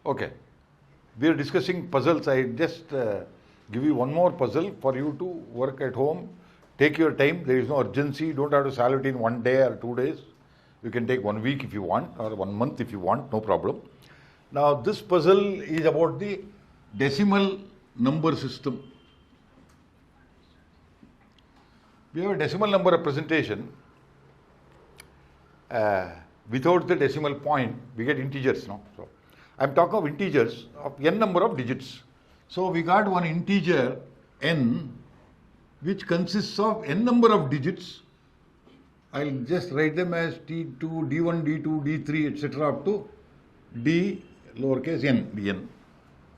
Okay, we are discussing puzzles. I just give you one more puzzle for you to work at home. Take your time. There is no urgency. You don't have to solve it in 1 day or 2 days. You can take 1 week if you want, or 1 month if you want, no problem. Now this puzzle is about the decimal number system. We have a decimal number representation. Without the decimal point, we get integers. No? So I'm talking of integers of n number of digits. So we got one integer n which consists of n number of digits. I'll just write them as t2, d1, d2, d3, etc. up to d lowercase n, dn.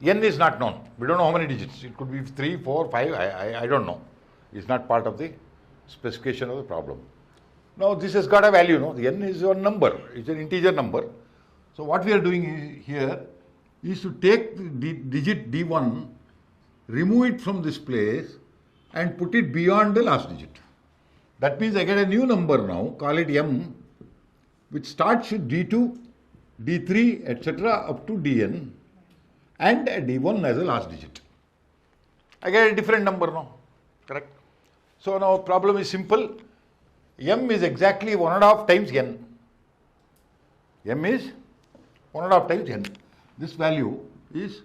N is not known. We don't know how many digits. It could be 3, 4, 5, I don't know. It's not part of the specification of the problem. Now this has got a value, no? The n is a number. It's an integer number. So what we are doing here is to take the digit d1, remove it from this place and put it beyond the last digit. That means I get a new number now, call it m, which starts with d2, d3, etc. up to dn and d1 as the last digit. I get a different number now, correct? So now problem is simple. M is exactly 1.5 times n. M is 1.5 times n. This value is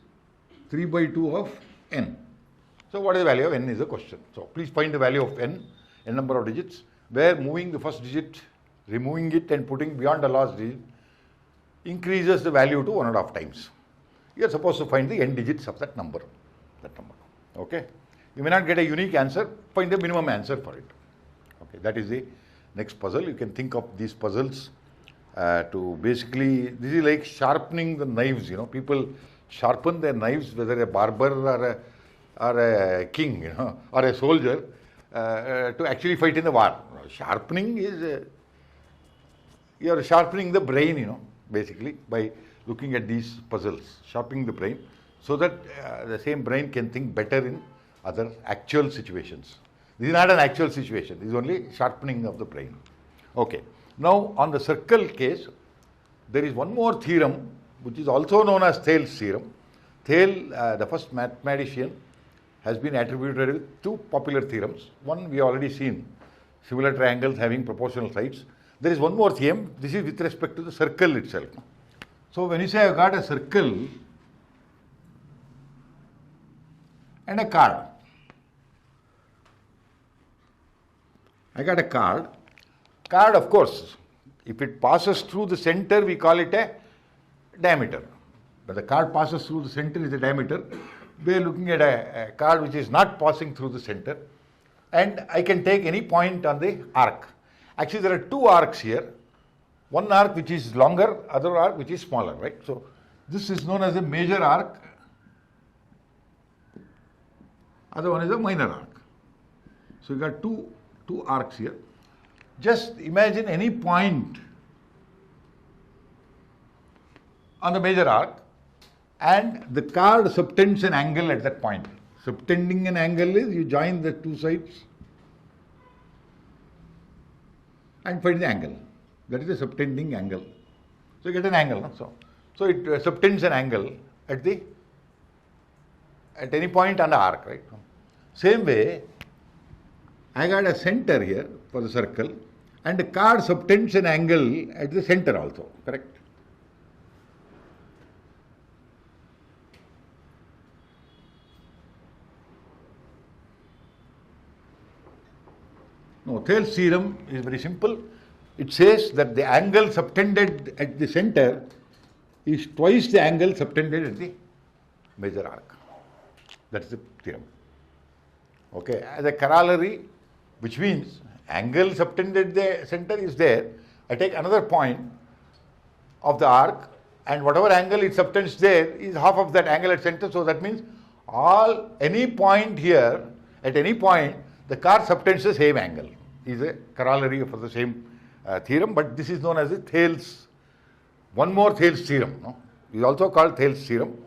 3/2 of n. So what is the value of n is the question. So please find the value of n number of digits, where moving the first digit, removing it and putting beyond the last digit increases the value to 1.5 times. You are supposed to find the n digits of that number. Okay? You may not get a unique answer, find the minimum answer for it. Okay, that is the next puzzle. You can think of these puzzles to basically, this is like sharpening the knives, people sharpen their knives, whether a barber or a king, or a soldier, to actually fight in the war. Sharpening is, you are sharpening the brain, basically, by looking at these puzzles, sharpening the brain, so that the same brain can think better in other actual situations. This is not an actual situation, this is only sharpening of the brain. Okay, now on the circle case, there is one more theorem which is also known as Thales Theorem. Thales, the first mathematician, has been attributed with two popular theorems. One we have already seen, similar triangles having proportional sides. There is one more theorem, this is with respect to the circle itself. So when you say I've got a circle and a card, I got a card. Card, of course, if it passes through the center, we call it a diameter. But the card passes through the center is the diameter. We are looking at a card which is not passing through the center. And I can take any point on the arc. Actually, there are two arcs here. One arc which is longer, other arc which is smaller, right? So this is known as a major arc. Other one is a minor arc. So you got two arcs here. Just imagine any point on the major arc and the card subtends an angle at that point. Subtending an angle is you join the two sides and find the angle. That is the subtending angle. So you get an angle. No? So it subtends an angle at any point on the arc, right? Same way, I got a center here for the circle and the card subtends an angle at the center also, correct? No, Thales theorem is very simple. It says that the angle subtended at the center is twice the angle subtended at the major arc. That's the theorem. Okay, as a corollary, which means angle subtended the center is there. I take another point of the arc and whatever angle it subtends there is half of that angle at center. So that means any point here, at any point, the card subtends the same angle. Is a corollary for the same theorem, but this is known as the Thales, one more Thales theorem. No? It is also called Thales theorem.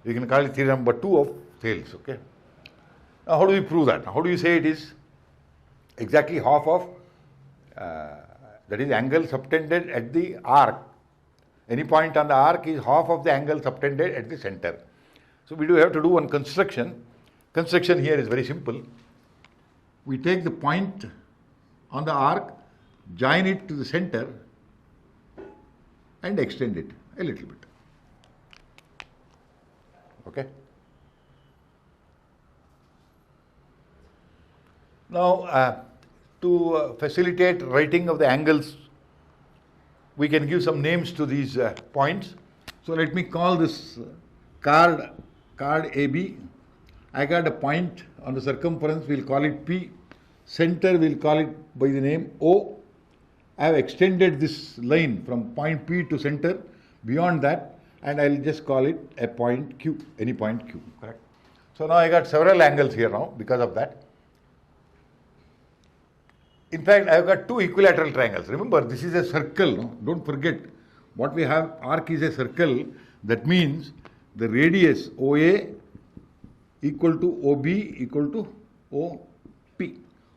You can call it theorem number 2 of Thales. Okay. Now how do we prove that? How do you say it is exactly half of, that is angle subtended at the arc Any point on the arc is half of the angle subtended at the center. So we do have to do one construction. Construction here is very simple. We take the point on the arc, join it to the center and extend it a little bit. Okay? Now, to facilitate writing of the angles, we can give some names to these points. So let me call this card AB. I got a point on the circumference, we'll call it P. Center, we'll call it by the name O. I have extended this line from point P to center beyond that, and I'll just call it a point Q, any point Q, correct? So now I got several angles here now because of that. In fact, I have got two equilateral triangles. Remember, this is a circle, no? Don't forget, what we have, arc is a circle. That means the radius OA equal to OB equal to OP.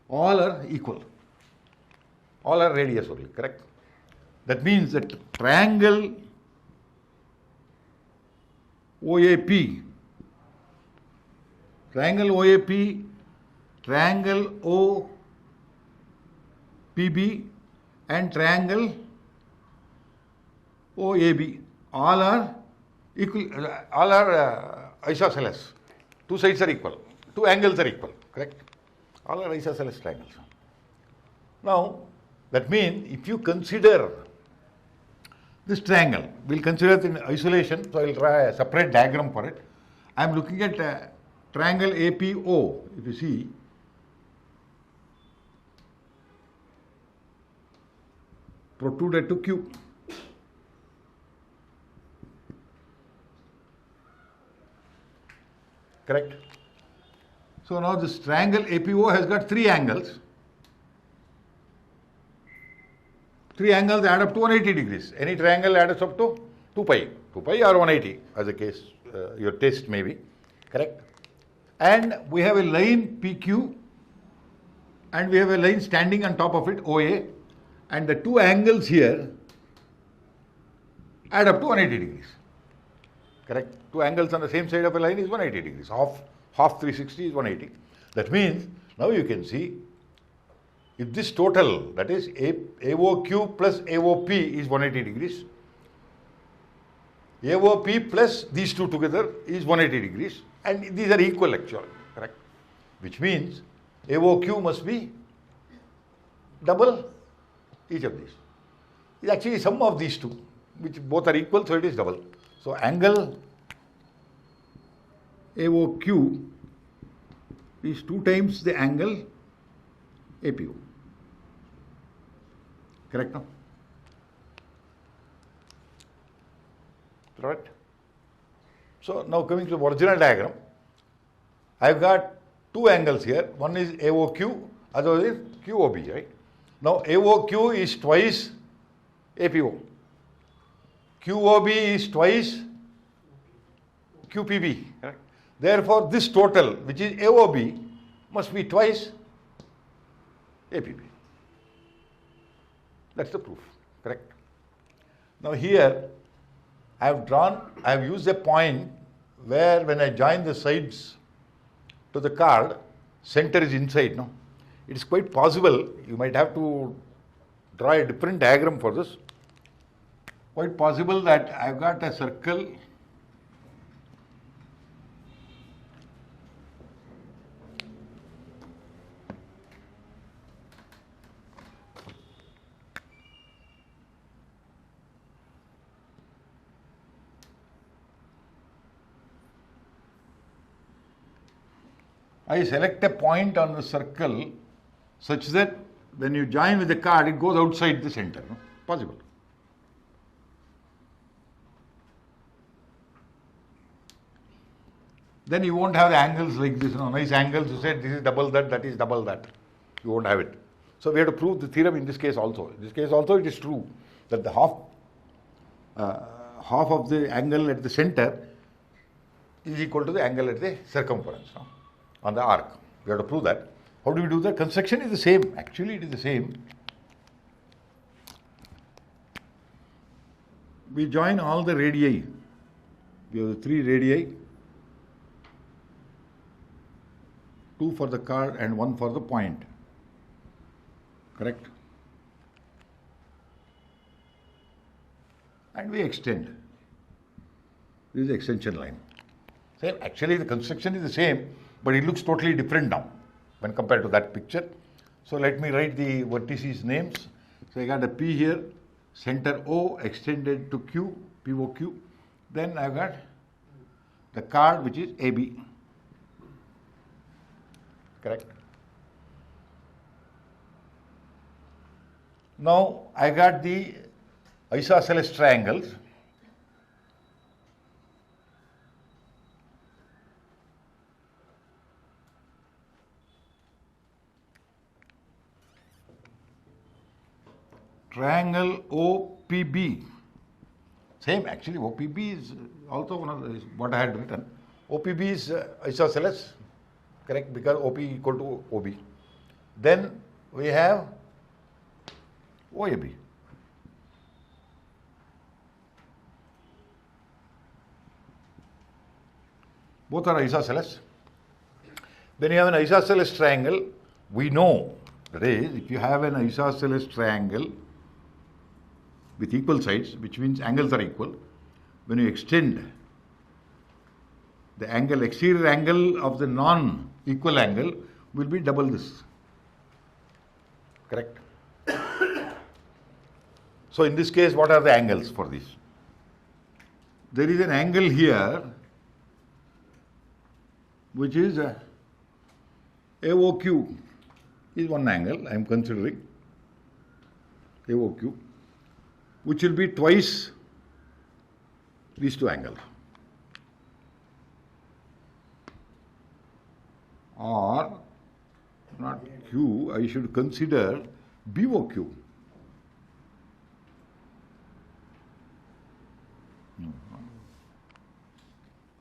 All are equal. All are radius only, correct? That means that triangle OAP, triangle OPB and triangle OAB, all are equal, all are isosceles. Two sides are equal, two angles are equal, correct? All are isosceles triangles. Now, that means if you consider this triangle, we'll consider it in isolation, so I'll draw a separate diagram for it. I'm looking at triangle APO, if you see. Protruded to Q. Correct? So now this triangle APO has got three angles. Three angles add up to 180 degrees. Any triangle adds up to 2 pi. 2 pi or 180 as the case, your taste may be. Correct? And we have a line PQ and we have a line standing on top of it, OA. And the two angles here add up to 180 degrees. Correct? Two angles on the same side of a line is 180 degrees. Half 360 is 180. That means now you can see if this total, that is AOQ plus AOP is 180 degrees, AOP plus these two together is 180 degrees, and these are equal actually, correct? Which means AOQ must be double each of these. It's actually sum of these two, which both are equal, so it is double. So angle AOQ is 2 times the angle APO. Correct now? Right? So now coming to the original diagram, I've got two angles here. One is AOQ, other is QOB, right? Now AOQ is twice APO. QOB is twice QPB, correct? Therefore, this total, which is AOB, must be twice APB. That's the proof, correct? Now here, I have used a point where when I join the sides to the card, center is inside, no? It is quite possible, you might have to draw a different diagram for this. Quite possible that I've got a circle I select a point on the circle such that when you join with the card, it goes outside the center. No? Possible. Then you won't have the angles like this, no? Nice angles. You said this is double that is double that. You won't have it. So we have to prove the theorem in this case also. In this case also it is true that the half of the angle at the center is equal to the angle at the circumference, no? On the arc. We have to prove that. How do we do that? Construction is the same. Actually, it is the same. we join all the radii. We have the 3 radii, 2 for the chord and 1 for the point. Correct? And we extend. This is the extension line. So actually the construction is the same, but it looks totally different now when compared to that picture. So let me write the vertices names. So I got a P here, center O extended to Q, POQ. Then I got the chord which is AB. Correct? Now I got the isosceles triangles. Triangle OPB. Same, actually OPB is also one of the, what I had written. OPB is isosceles, correct, because OP equal to OB. Then we have OAB. Both are isosceles. When you have an isosceles triangle, we know, that is, if you have an isosceles triangle with equal sides, which means angles are equal, when you extend the angle, exterior angle of the non-equal angle will be double this. Correct? So in this case, what are the angles for this? There is an angle here which is AOQ is one angle I am considering, AOQ, which will be twice these 2 angles. Or not Q, I should consider BOQ.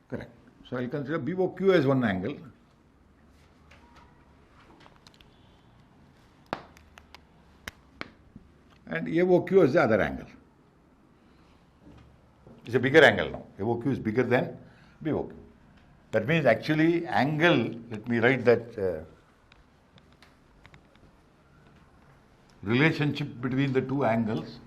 Correct. So I will consider BOQ as one angle. And AOQ as the other angle. It's a bigger angle now. AOQ is bigger than BOQ. That means actually angle, let me write that relationship between the 2 angles.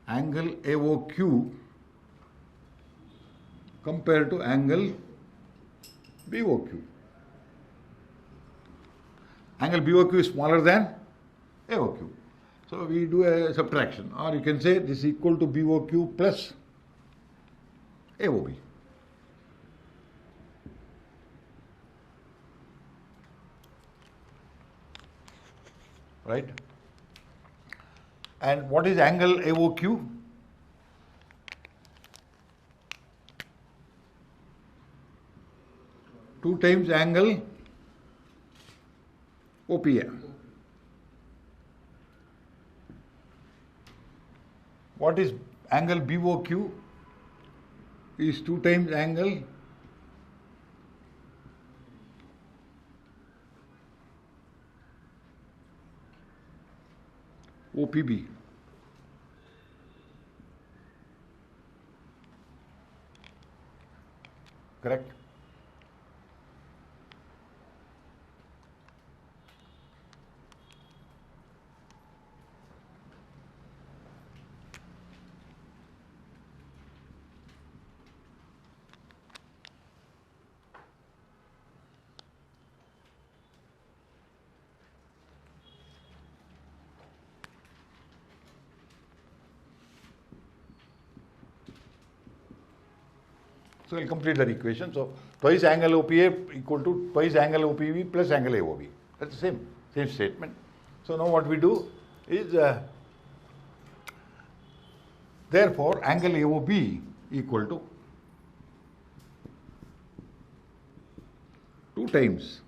Angle AOQ compared to angle BOQ. Angle BOQ is smaller than AOQ. So we do a subtraction, or you can say this is equal to BOQ plus AOB. Right? And what is angle AOQ? Two times angle OPA. What is angle BOQ? Is 2 times angle OPB. Correct? So we'll complete that equation. So twice angle OPA equal to twice angle OPB plus angle AOB. That's the same statement. So now what we do is, therefore angle AOB equal to 2 times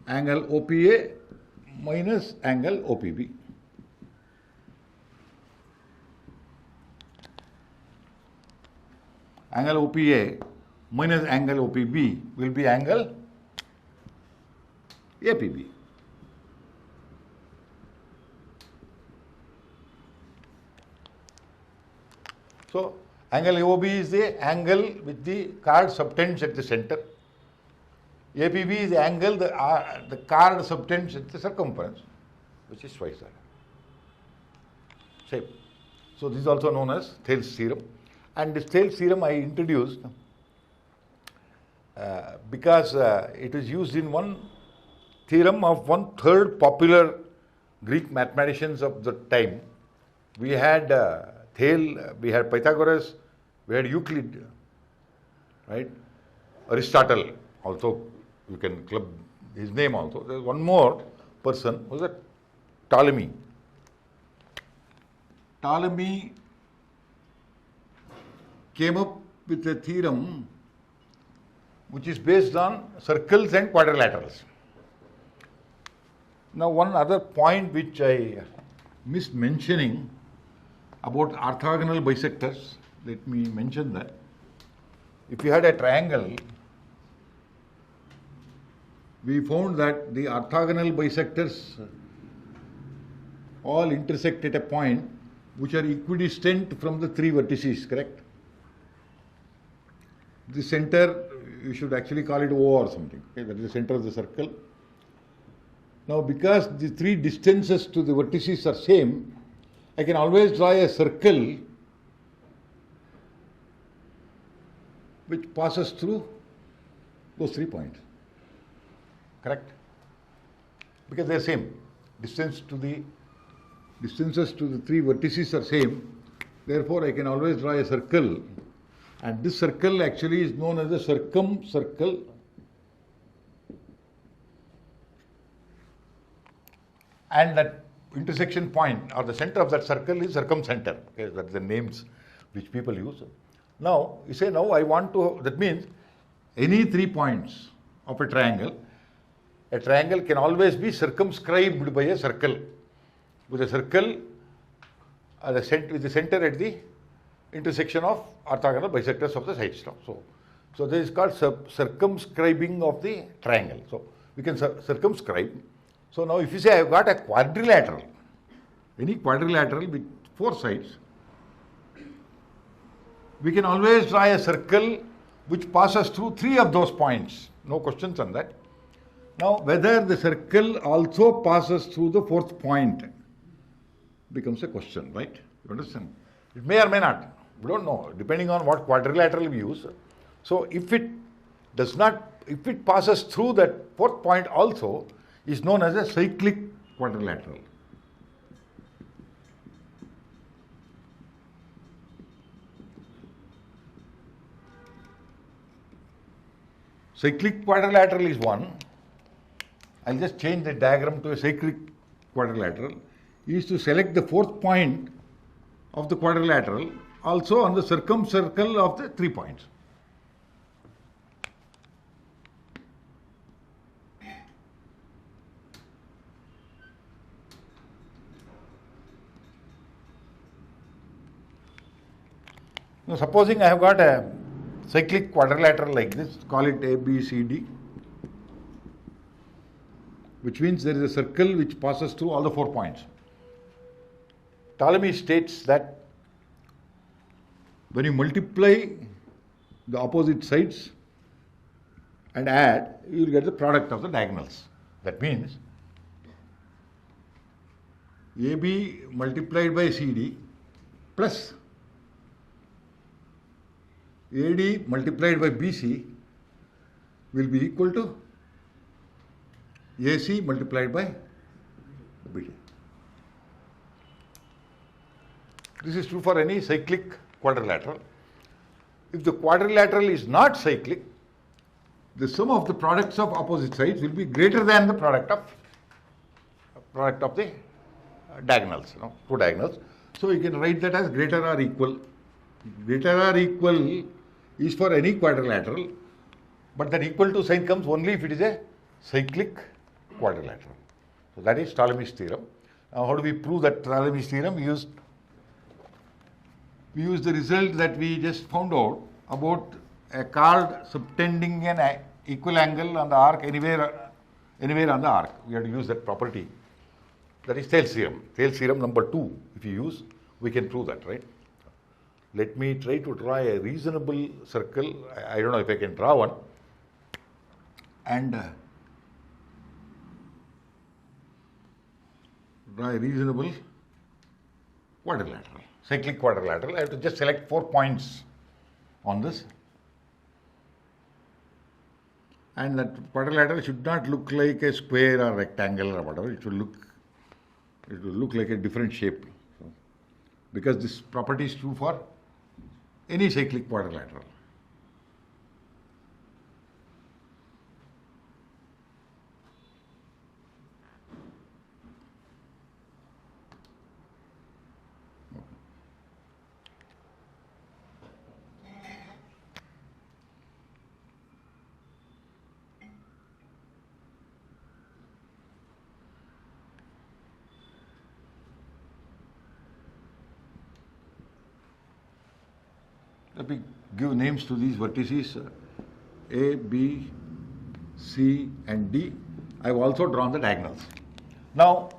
angle OPA minus angle OPB. angle OPA minus angle OPB will be angle APB. So, angle AOB is the angle with the chord subtends at the center. APB is the angle the chord subtends at the circumference, which is twice that. Same. So, this is also known as Thales Theorem. And this Thales Theorem I introduced because it is used in one theorem of one third popular Greek mathematicians of the time. We had Thales, we had Pythagoras, we had Euclid, right? Aristotle also, you can club his name also. There is one more person, who was that? Ptolemy. Ptolemy came up with a theorem which is based on circles and quadrilaterals. Now, one other point which I missed mentioning about orthogonal bisectors, let me mention that. If you had a triangle, we found that the orthogonal bisectors all intersect at a point which are equidistant from the three vertices, correct? The center, you should actually call it O or something, okay? That is the center of the circle. Now, because the three distances to the vertices are same, I can always draw a circle which passes through those 3 points, correct? Because they are same. Distances to the three vertices are same. Therefore, I can always draw a circle, and this circle actually is known as a circumcircle. And that intersection point or the center of that circle is circumcenter. Okay, that's the names which people use. Now, you say, now I want to, that means any 3 points of a triangle can always be circumscribed by a circle, with a circle with the center at the intersection of orthogonal bisectors of the sides. So this is called circumscribing of the triangle. So we can circumscribe. So now if you say I have got a quadrilateral, any quadrilateral with 4 sides, we can always draw a circle which passes through 3 of those points. No questions on that. Now whether the circle also passes through the 4th point becomes a question, right? You understand? It may or may not. We don't know, depending on what quadrilateral we use. So if it passes through that 4th point also, is known as a cyclic quadrilateral. Cyclic quadrilateral is one. I'll just change the diagram to a cyclic quadrilateral. Is to select the 4th point of the quadrilateral also on the circumcircle of the 3 points. Now, supposing I have got a cyclic quadrilateral like this, call it ABCD, which means there is a circle which passes through all the 4 points. Ptolemy states that when you multiply the opposite sides and add, you will get the product of the diagonals. That means AB multiplied by CD plus AD multiplied by BC will be equal to AC multiplied by BD. This is true for any cyclic quadrilateral. If the quadrilateral is not cyclic, the sum of the products of opposite sides will be greater than the product of the diagonals, 2 diagonals. So you can write that as greater or equal. Greater or equal is for any quadrilateral, but that equal to sign comes only if it is a cyclic quadrilateral. So that is Ptolemy's theorem. Now how do we prove that Ptolemy's theorem? We use the result that we just found out. about a card subtending an equal angle on the arc anywhere on the arc. We have to use that property. That is Thales theorem. Thales theorem number 2. If you use, we can prove that, right? Let me try to draw a reasonable circle. I don't know if I can draw one. And draw a reasonable quadrilateral, cyclic quadrilateral. I have to just select 4 points on this. And that quadrilateral should not look like a square or rectangle or whatever. It will look like a different shape. So, because this property is true for any cyclic quadrilateral. Let me give names to these vertices A, B, C and D. I have also drawn the diagonals. Now,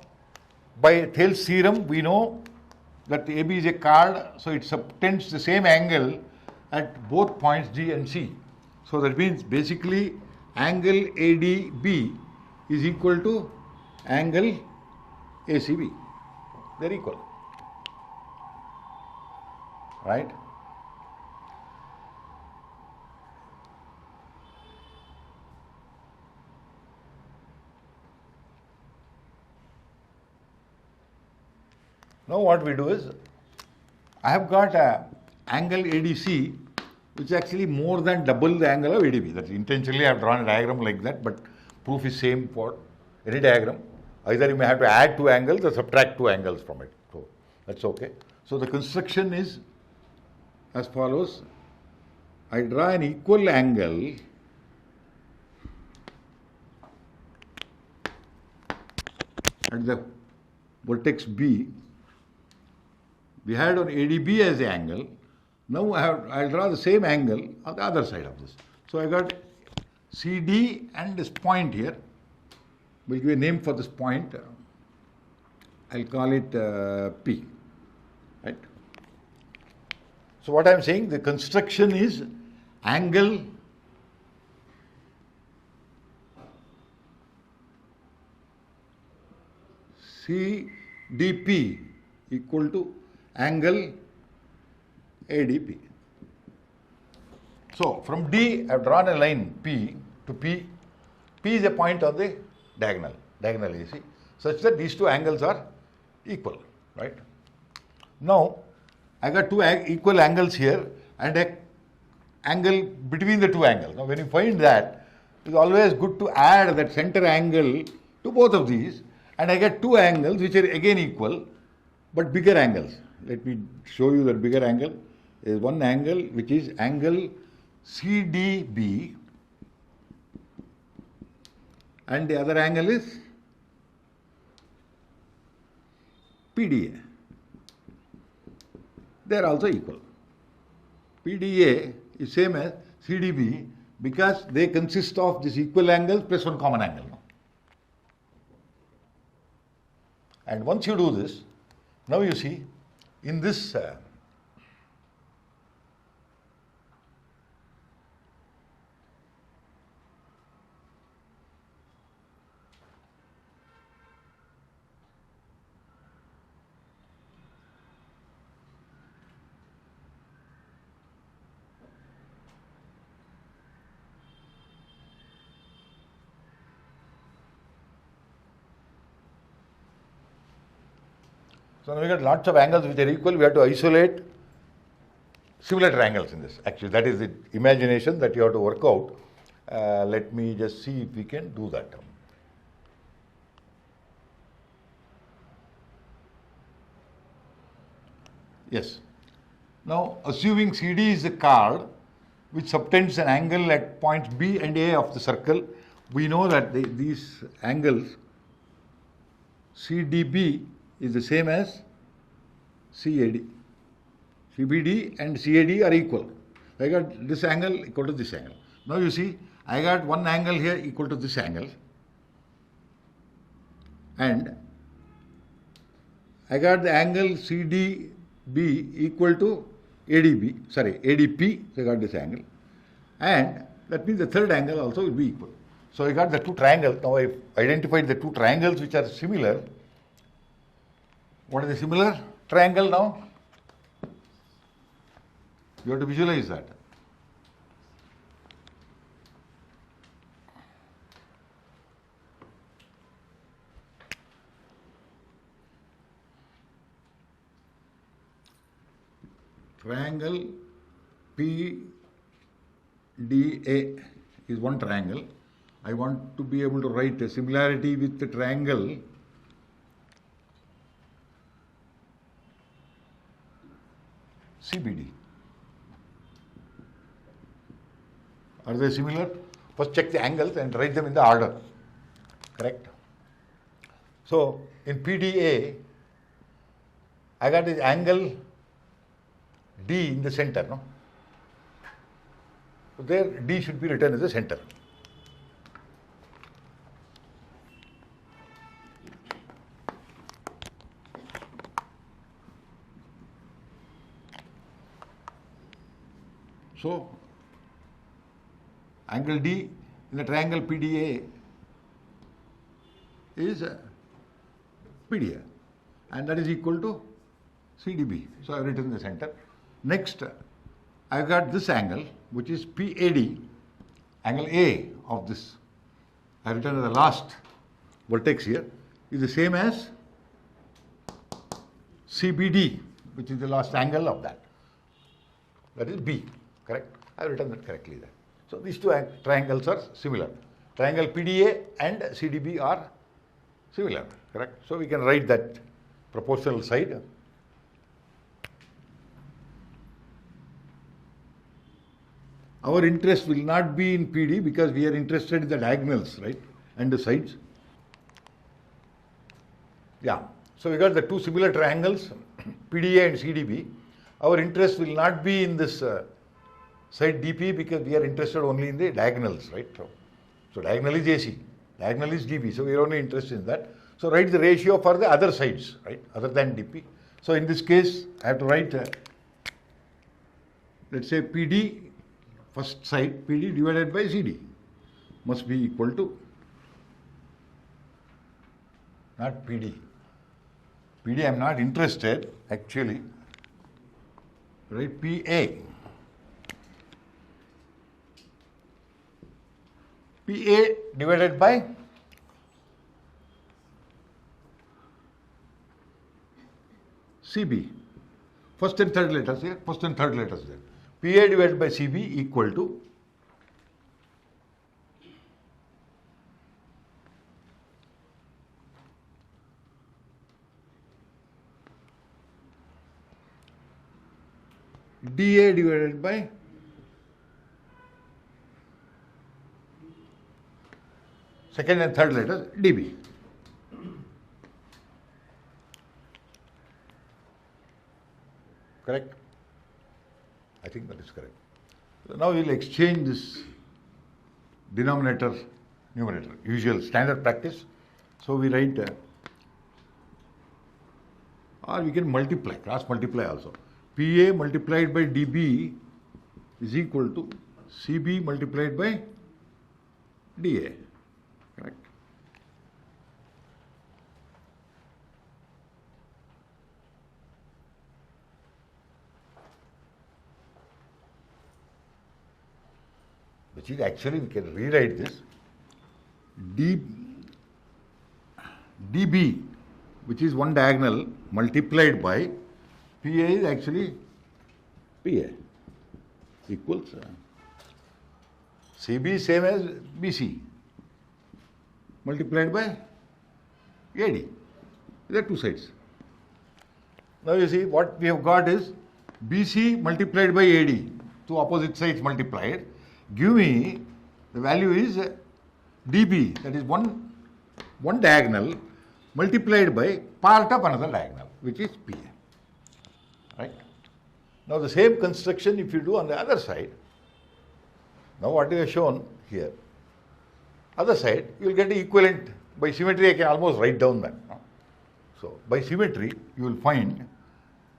by Thales theorem, we know that AB is a card, so it subtends the same angle at both points G and C. So that means basically angle ADB is equal to angle ACB. They are equal, right? Now what we do is, I have got a angle ADC which is actually more than double the angle of ADB. That's intentionally I have drawn a diagram like that, but proof is same for any diagram. Either you may have to add 2 angles or subtract 2 angles from it. So that's okay. So the construction is as follows. I draw an equal angle at the vertex B. We had on ADB as the angle. Now I'll draw the same angle on the other side of this. So I got CD and this point here. We'll give a name for this point. I'll call it P. Right? So what I'm saying, the construction is angle CDP equal to angle ADP. So from D, I have drawn a line P to P. P is a point on the diagonal you see, such that these 2 angles are equal, right? Now, I got 2 equal angles here and a angle between the 2 angles. Now, when you find that, it is always good to add that center angle to both of these, and I get 2 angles which are again equal, but bigger angles. Let me show you that bigger angle. There is one angle which is angle CDB and the other angle is PDA. They are also equal. PDA is same as CDB because they consist of this equal angle plus one common angle. And once you do this, now you see in this so now we got lots of angles which are equal. We have to isolate similar triangles in this. Actually, that is the imagination that you have to work out. Let me just see if we can do that. Yes. Now, assuming CD is a card which subtends an angle at points B and A of the circle, we know that these angles CDB is the same as CAD. CBD and CAD are equal. I got this angle equal to this angle. Now you see, I got one angle here equal to this angle, and I got the angle CDB equal to ADP, so I got this angle, and that means the third angle also will be equal. So I got the two triangles. Now I identified the two triangles which are similar. What is the similar triangle now? You have to visualize that. Triangle PDA is one triangle. I want to be able to write a similarity with the triangle CBD. Are they similar? First check the angles and write them in the order. Correct? So in PDA, I got this angle D in the center, no? So there D should be written as the center. So angle D in the triangle PDA is PDA, and that is equal to CDB. So I have written the center. Next, I have got this angle, which is PAD, angle A of this. I have written as the last vertex here, is the same as CBD, which is the last angle of that. That is B, correct? I have written that correctly there. So these two triangles are similar. Triangle PDA and CDB are similar, correct? So we can write that proportional side. Our interest will not be in PD because we are interested in the diagonals, right? And the sides. Yeah. So we got the two similar triangles, PDA and CDB. Our interest will not be in this side DP because we are interested only in the diagonals, right? So diagonal is AC, diagonal is DB. So we are only interested in that. So write the ratio for the other sides, right? Other than DP. So in this case, I have to write, let's say PD. First side PD divided by CD must be equal to, not PD. PD I am not interested actually, right? PA. PA divided by CB. First and third letters here, first and third letters there. PA divided by CB equal to DA divided by second and third letters DB. Correct? I think that is correct. So now we will exchange this denominator, numerator, usual standard practice. So we write, or we can multiply, cross multiply also. PA multiplied by DB is equal to CB multiplied by DA. Correct? Which is actually, we can rewrite this DB, which is one diagonal, multiplied by PA is actually PA equals CB same as BC multiplied by AD. These are two sides. Now you see what we have got is BC multiplied by AD, two opposite sides multiplied. Give me the value is DB, that is one diagonal multiplied by part of another diagonal, which is PA. Right? Now the same construction if you do on the other side, now what we have shown here, other side you will get the equivalent. By symmetry I can almost write down that. No? So by symmetry you will find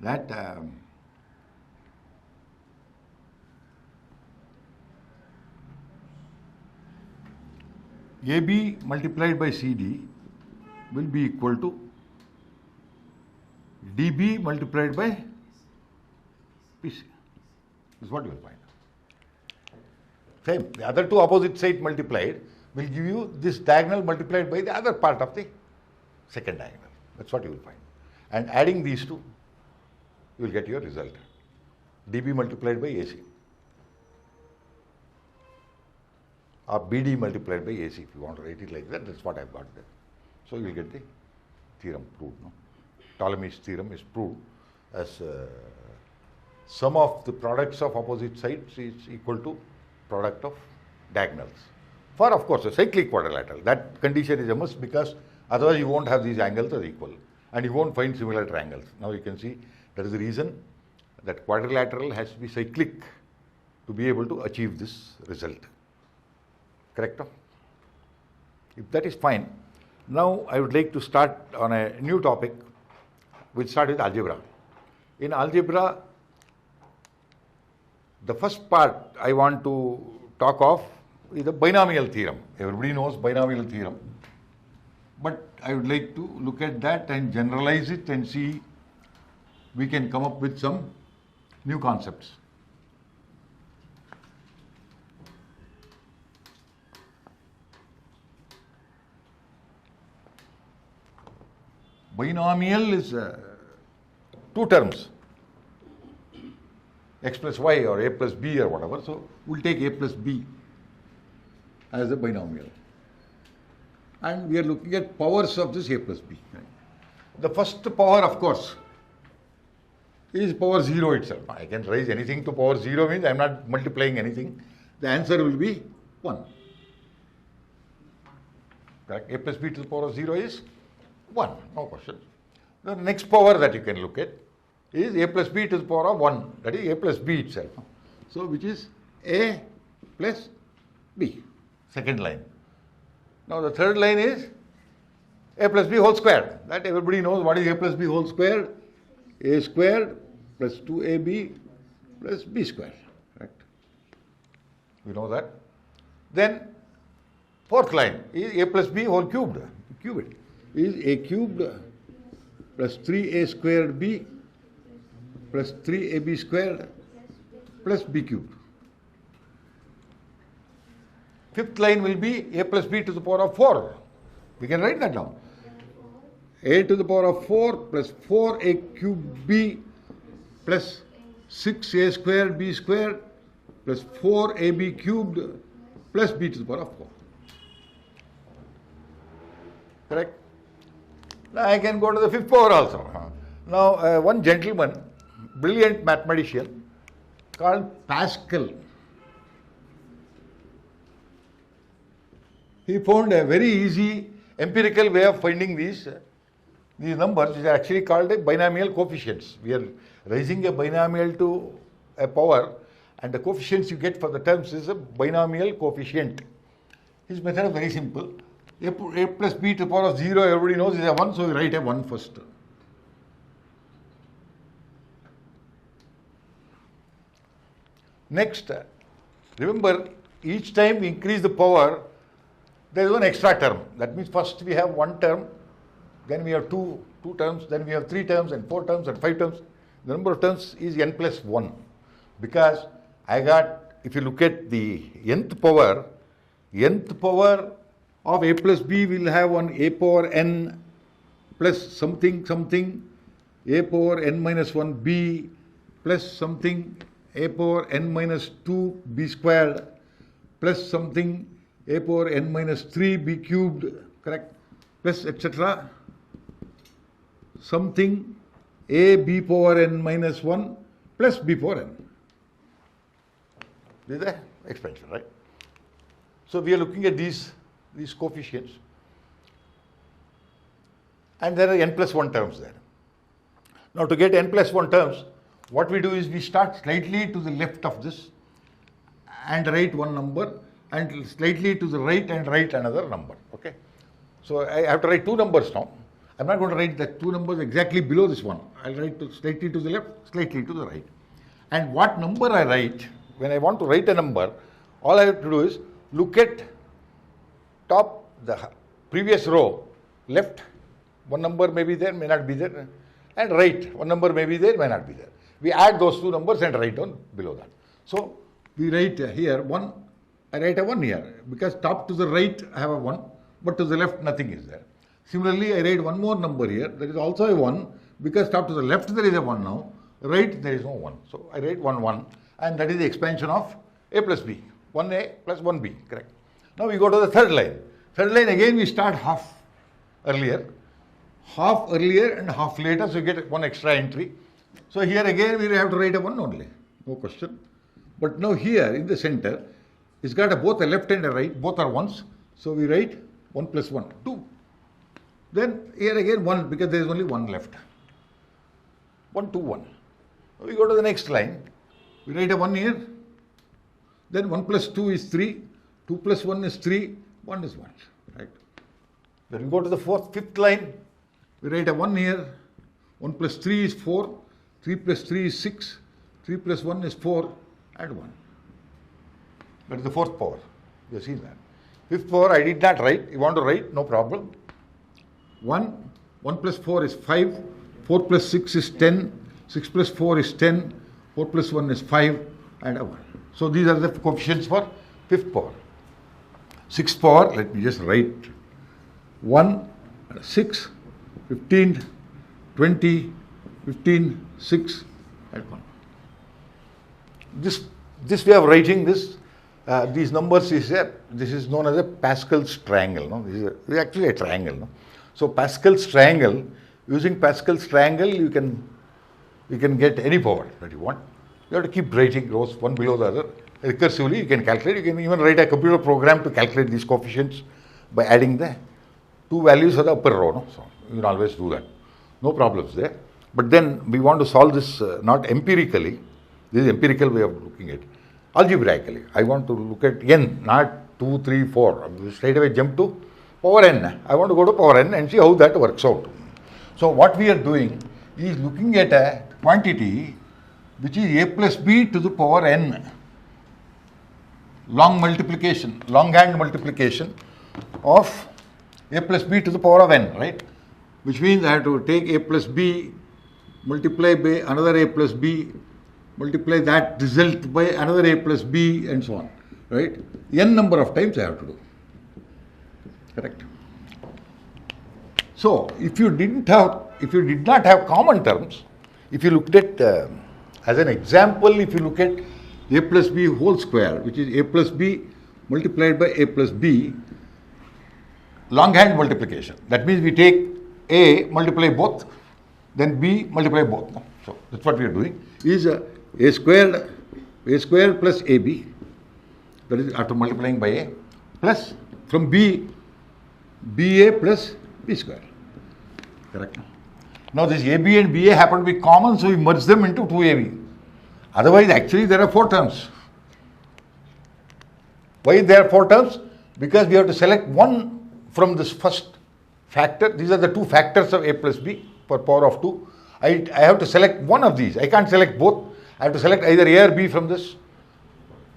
that AB multiplied by CD will be equal to DB multiplied by PC. This is what you will find. Same, the other two opposite sides multiplied will give you this diagonal multiplied by the other part of the second diagonal. That's what you will find. And adding these two, you will get your result. DB multiplied by AC. Or BD multiplied by AC, if you want to write it like that, that's what I've got there. So you will get the theorem proved. No? Ptolemy's theorem is proved as sum of the products of opposite sides is equal to product of diagonals. For of course a cyclic quadrilateral, that condition is a must because otherwise you won't have these angles as equal and you won't find similar triangles. Now you can see that is the reason that quadrilateral has to be cyclic to be able to achieve this result. Correct? If that is fine, now I would like to start on a new topic. We'll start with algebra. In algebra, the first part I want to talk of is the binomial theorem. Everybody knows binomial theorem. But I would like to look at that and generalize it and see we can come up with some new concepts. Binomial is two terms, x plus y or a plus b or whatever. So we'll take a plus b as a binomial. And we are looking at powers of this a plus b. The first power, of course, is power 0 itself. I can raise anything to power 0 means I am not multiplying anything. The answer will be 1. Correct? A plus b to the power of 0 is 1, no question. The next power that you can look at is a plus b to the power of 1, that is a plus b itself. So which is a plus b, second line. Now the third line is a plus b whole squared. That everybody knows what is a plus b whole squared. A squared plus 2ab plus b squared. Correct? We know that. Then fourth line is a plus b whole cubed. Cube it. Is a cubed plus 3a squared b plus 3ab squared plus b cubed. Fifth line will be a plus b to the power of 4. We can write that down. A to the power of 4 plus 4a cubed b plus 6a squared b squared plus 4ab cubed plus b to the power of 4. Correct? Now I can go to the fifth power also. Now one gentleman, brilliant mathematician called Pascal, he found a very easy empirical way of finding these numbers, which are actually called a binomial coefficients. We are raising a binomial to a power and the coefficients you get for the terms is a binomial coefficient. His method is very simple. A plus b to the power of 0, everybody knows is a 1, so we write a 1 first. Next, remember, each time we increase the power, there is one extra term. That means first we have one term, then we have two terms, then we have 3 terms and 4 terms and 5 terms. The number of terms is n plus 1. Because I got, if you look at the nth power of a plus b will have one a power n plus something something a power n minus 1 b plus something a power n minus 2 b squared plus something a power n minus 3 b cubed, correct, plus etc. something a b power n minus 1 plus b power n. This is the expansion, right? So we are looking at these coefficients and there are n plus 1 terms there. Now to get n plus 1 terms, what we do is we start slightly to the left of this and write one number, and slightly to the right and write another number. Okay. So I have to write two numbers now. I'm not going to write the two numbers exactly below this one. I'll write slightly to the left, slightly to the right. And what number I write, when I want to write a number, all I have to do is look at top, the previous row, left, one number may be there, may not be there, and right, one number may be there, may not be there. We add those two numbers and write down below that. So we write here 1, I write a 1 here, because top to the right I have a 1, but to the left nothing is there. Similarly, I write one more number here, there is also a 1, because top to the left there is a 1 now, right there is no 1. So I write 1, 1, and that is the expansion of a plus b, 1a plus 1b, correct. Now we go to the third line. Third line again we start half earlier and half later, so you get one extra entry. So here again we have to write a 1 only, no question. But now here in the center, it's got both a left and a right, both are 1s. So we write 1 plus 1, 2. Then here again 1, because there is only 1 left. 1, 2, 1. We go to the next line. We write a 1 here. Then 1 plus 2 is 3. 2 plus 1 is 3. 1 is 1. Right. Then we go to the fifth line. We write a 1 here. 1 plus 3 is 4. 3 plus 3 is 6. 3 plus 1 is 4. And 1. That is the fourth power. You have seen that. Fifth power I did not write. You want to write? No problem. 1. 1 plus 4 is 5. 4 plus 6 is 10. 6 plus 4 is 10. 4 plus 1 is 5. And a 1. So these are the coefficients for fifth power. Sixth power, let me just write 1, 6, 15, 20, 15, 6, and 1. This way of writing this, these numbers is this is known as a Pascal's triangle. No? This is actually a triangle. No? So Pascal's triangle, using Pascal's triangle, you can get any power that you want. You have to keep writing rows one below the other. Recursively, you can calculate. You can even write a computer program to calculate these coefficients by adding the two values of the upper row. No? So you can always do that. No problems there. But then we want to solve this not empirically. This is empirical way of looking at it. Algebraically. I want to look at n, not 2, 3, 4. I will straight away jump to power n. I want to go to power n and see how that works out. So what we are doing is looking at a quantity which is a plus b to the power n. Longhand multiplication of a plus b to the power of n, right? Which means I have to take a plus b, multiply by another a plus b, multiply that result by another a plus b, and so on, right? N number of times I have to do. Correct? So if you did not have common terms, if you looked at, as an example, if you look at a plus b whole square, which is a plus b multiplied by a plus b, longhand multiplication. That means we take a, multiply both, then b, multiply both. So that's what we are doing. Is a squared plus ab, that is after multiplying by a, plus from b, ba plus b square. Correct? Now this ab and ba happen to be common, so we merge them into 2ab. Otherwise, actually, there are 4 terms. Why there are 4 terms? Because we have to select one from this first factor. These are the 2 factors of a plus b for power of 2. I have to select one of these. I can't select both. I have to select either a or b from this.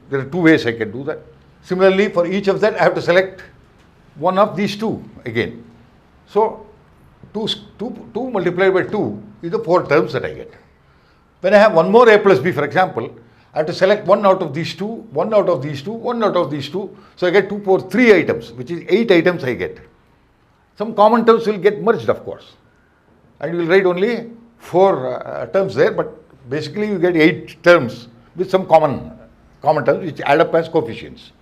There are 2 ways I can do that. Similarly, for each of that, I have to select one of these 2 again. So, 2 multiplied by 2 is the 4 terms that I get. When I have one more a plus b, for example, I have to select one out of these 2, one out of these 2, one out of these 2. So I get 2 power 3 items, which is 8 items I get. Some common terms will get merged, of course. And you will write only 4 terms there, but basically you get 8 terms with some common terms which add up as coefficients.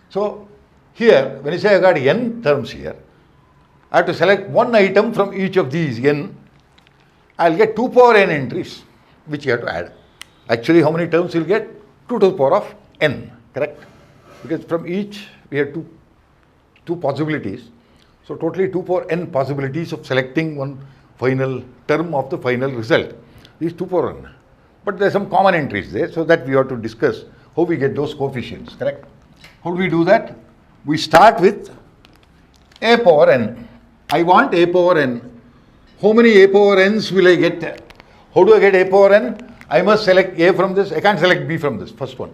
So here, when you say I got n terms here, I have to select one item from each of these n. I will get 2 power n entries, which you have to add. Actually, how many terms you will get? 2 to the power of n, correct? Because from each we have two possibilities. So totally 2 power n possibilities of selecting one final term of the final result. These 2 power n. but there are some common entries there, so that we have to discuss how we get those coefficients, correct? How do we do that? We start with a power n. I want a power n. How many a power n's will I get? How do I get a power n? I must select a from this. I can't select b from this first one.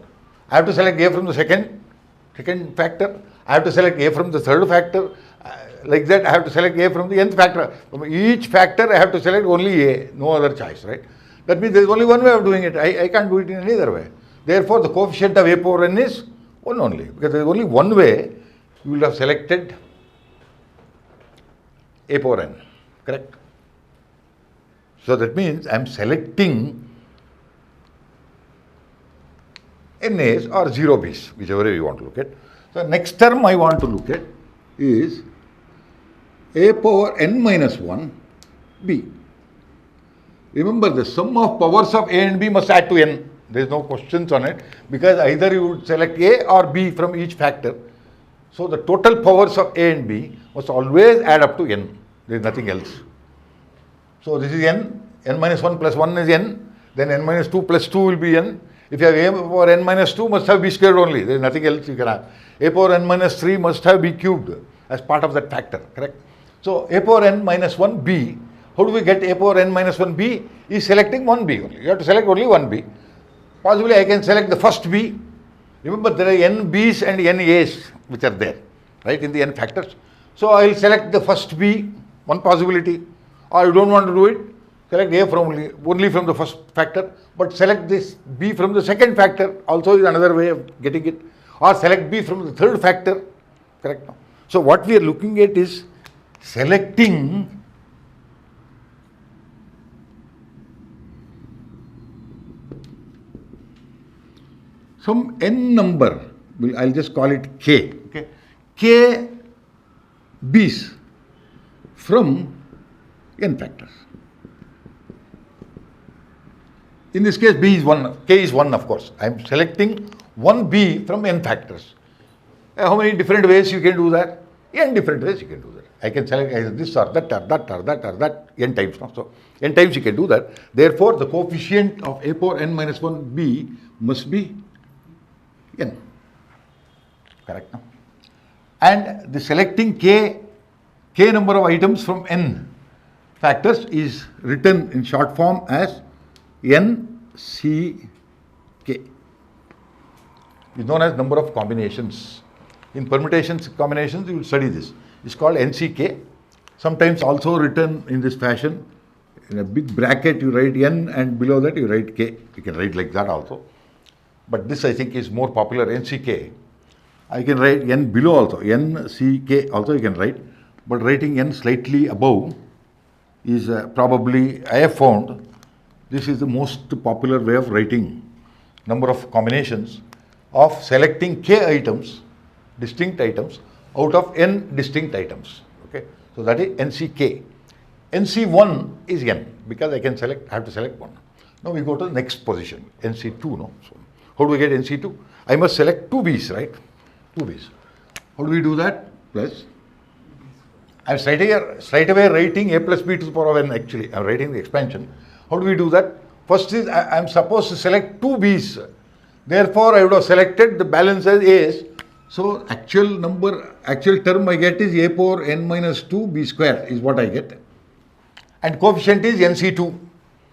I have to select a from the second factor. I have to select a from the third factor. Like that, I have to select a from the nth factor. From each factor, I have to select only a, no other choice, right? That means there is only one way of doing it. I can't do it in any other way. Therefore, the coefficient of a power n is 1 only, because there is only one way you will have selected a power n, correct? So that means I am selecting NAs or 0 Bs, whichever way you want to look at. So next term I want to look at is a power n minus 1 B. Remember, the sum of powers of a and b must add to n. There is no questions on it, because either you would select a or b from each factor. So the total powers of a and b must always add up to n. There is nothing else. So this is n minus 1 plus 1 is n, then n minus 2 plus 2 will be n. If you have a power n minus 2, must have b squared only. There is nothing else you can have. A power n minus 3 must have b cubed as part of that factor, correct? So a power n minus 1 b, how do we get a power n minus 1 b? Is selecting one b only. You have to select only one b. Possibly I can select the first b. Remember, there are n b's and n a's which are there, right, in the n factors. So I will select the first b, one possibility. Or you don't want to do it, select a from only from the first factor, but select this b from the second factor also is another way of getting it. Or select b from the third factor, correct? So what we are looking at is selecting some n number, I'll just call it k, okay? K b's from n factors. In this case, b is 1, k is 1, of course. I am selecting one b from n factors. How many different ways you can do that? N different ways you can do that. I can select either this or that or that or that or that n times. No? So n times you can do that. Therefore, the coefficient of a power n minus 1 b must be n. Correct? No? And the selecting k number of items from n factors is written in short form as NCK. Is known as number of combinations. In permutations, combinations, you will study this. It's called NCK. Sometimes also written in this fashion. In a big bracket, you write n, and below that you write k. You can write like that also. But this, I think, is more popular, NCK. I can write n below also. NCK also you can write. But writing n slightly above is probably, I have found, this is the most popular way of writing number of combinations of selecting k items, distinct items, out of n distinct items. Okay, so that is NCK. NC1 is n, because I can select, I have to select one. Now we go to the next position, NC2. No? So how do we get NC2? I must select two b's, right? Two b's. How do we do that? Plus, I'm straight away writing a plus b to the power of n. Actually, I'm writing the expansion. How do we do that? First is, I'm supposed to select two b's. Therefore, I would have selected the balance as a's. So, actual term I get is a power n minus 2 b square is what I get. And coefficient is NC2.